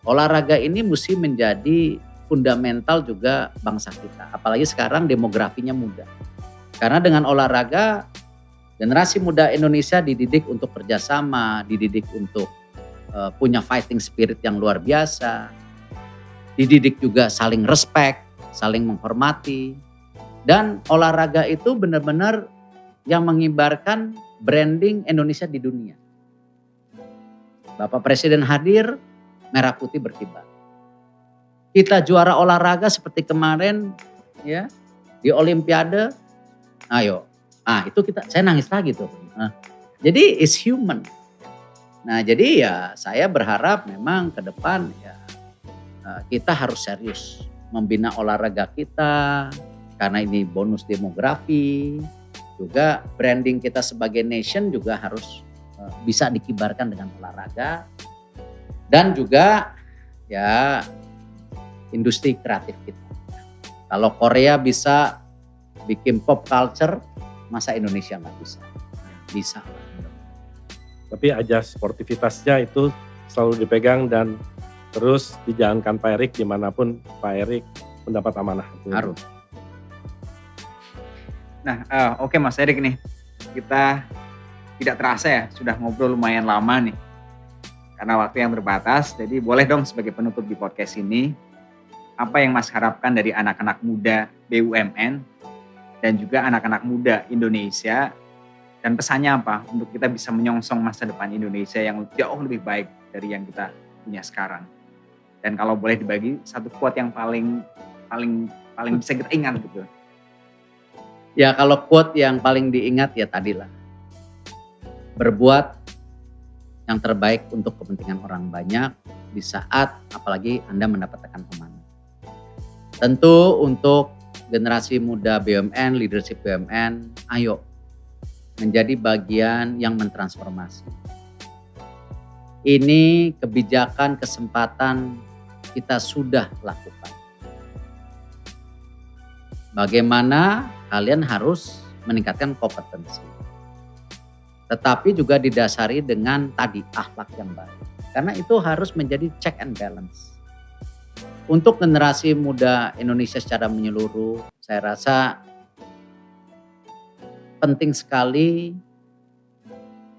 [SPEAKER 2] olahraga ini mesti menjadi fundamental juga bangsa kita. Apalagi sekarang demografinya muda. Karena dengan olahraga generasi muda Indonesia dididik untuk kerjasama, dididik untuk punya fighting spirit yang luar biasa. Dididik juga saling respect, saling menghormati. Dan olahraga itu benar-benar yang mengibarkan branding Indonesia di dunia. Bapak Presiden hadir, merah putih berkibar. Kita juara olahraga seperti kemarin ya di Olimpiade, ayo. Ah itu saya nangis lagi tuh. Nah, jadi is human. Nah jadi ya saya berharap memang ke depan ya kita harus serius membina olahraga kita. Karena ini bonus demografi. Juga branding kita sebagai nation juga harus bisa dikibarkan dengan olahraga. Dan juga ya industri kreatif kita. Kalau Korea bisa bikin pop culture, masa Indonesia nggak bisa? Bisa.
[SPEAKER 3] Tapi aja sportivitasnya itu selalu dipegang dan terus dijalankan Pak Erik dimanapun Pak Erik mendapat amanah.
[SPEAKER 2] Harus.
[SPEAKER 1] Nah, oke Mas Erik nih, kita tidak terasa ya sudah ngobrol lumayan lama nih. Karena waktu yang terbatas, jadi boleh dong sebagai penutup di podcast ini, apa yang Mas harapkan dari anak-anak muda BUMN dan juga anak-anak muda Indonesia, dan pesannya apa untuk kita bisa menyongsong masa depan Indonesia yang jauh lebih baik dari yang kita punya sekarang. Dan kalau boleh dibagi satu quote yang paling bisa kita ingat gitu.
[SPEAKER 2] Ya kalau quote yang paling diingat ya tadilah. Berbuat yang terbaik untuk kepentingan orang banyak di saat apalagi Anda mendapatkan amanah. Tentu untuk generasi muda BUMN, leadership BUMN, ayo menjadi bagian yang mentransformasi. Ini kebijakan, kesempatan kita sudah lakukan. Bagaimana kalian harus meningkatkan kompetensi. Tetapi juga didasari dengan tadi akhlak yang baik. Karena itu harus menjadi check and balance. Untuk generasi muda Indonesia secara menyeluruh, saya rasa penting sekali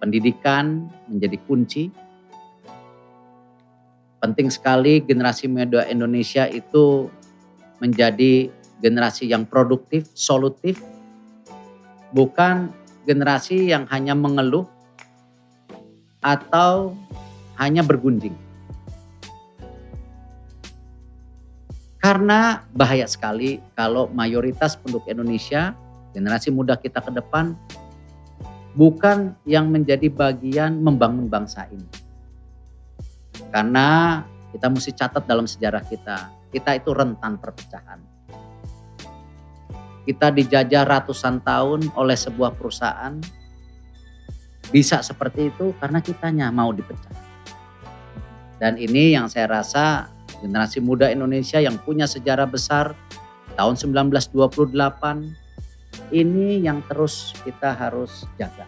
[SPEAKER 2] pendidikan menjadi kunci. Penting sekali generasi muda Indonesia itu menjadi generasi yang produktif, solutif, bukan generasi yang hanya mengeluh atau hanya bergunjing. Karena bahaya sekali kalau mayoritas penduduk Indonesia, generasi muda kita ke depan, bukan yang menjadi bagian membangun bangsa ini. Karena kita mesti catat dalam sejarah kita itu rentan perpecahan. Kita dijajah ratusan tahun oleh sebuah perusahaan. Bisa seperti itu karena kitanya mau dipecah. Dan ini yang saya rasa generasi muda Indonesia yang punya sejarah besar tahun 1928 ini yang terus kita harus jaga.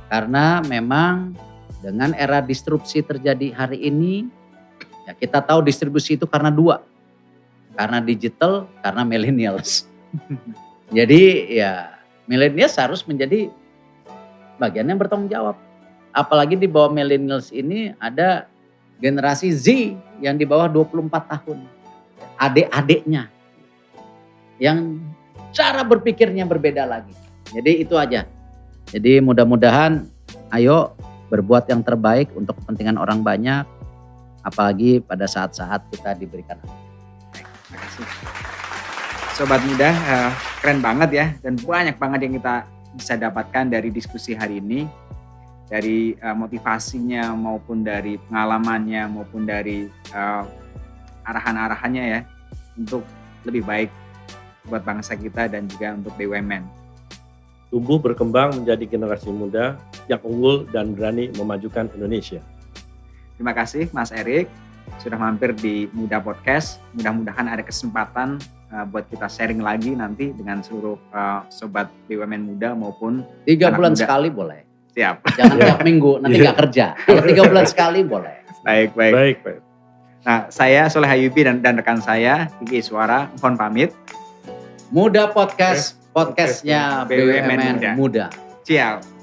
[SPEAKER 2] Karena memang dengan era disrupsi terjadi hari ini, ya kita tahu distribusi itu karena dua. Karena digital, karena millennials. Jadi ya millennials harus menjadi bagian yang bertanggung jawab. Apalagi di bawah millennials ini ada generasi Z yang di bawah 24 tahun. Adik-adiknya. Yang cara berpikirnya berbeda lagi. Jadi itu aja. Jadi mudah-mudahan ayo berbuat yang terbaik untuk kepentingan orang banyak. Apalagi pada saat-saat kita diberikan.
[SPEAKER 1] Terima kasih. Sobat muda, keren banget ya, dan banyak banget yang kita bisa dapatkan dari diskusi hari ini. Dari motivasinya maupun dari pengalamannya maupun dari arahan-arahannya ya, untuk lebih baik buat bangsa kita dan juga untuk BUMN.
[SPEAKER 3] Tumbuh berkembang menjadi generasi muda yang unggul dan berani memajukan Indonesia.
[SPEAKER 1] Terima kasih Mas Erik sudah mampir di Muda Podcast. Mudah-mudahan ada kesempatan buat kita sharing lagi nanti dengan seluruh sobat BUMN muda maupun
[SPEAKER 2] 3 bulan
[SPEAKER 1] muda.
[SPEAKER 2] Sekali boleh.
[SPEAKER 1] Siap.
[SPEAKER 2] Jangan tiap minggu nanti gak kerja. Kalau 3 bulan sekali boleh.
[SPEAKER 1] Baik. Nah, saya Soleh Hayubi dan rekan saya Kiki Suara mohon pamit.
[SPEAKER 2] Muda Podcast, podcastnya BUMN Muda.
[SPEAKER 1] Siap.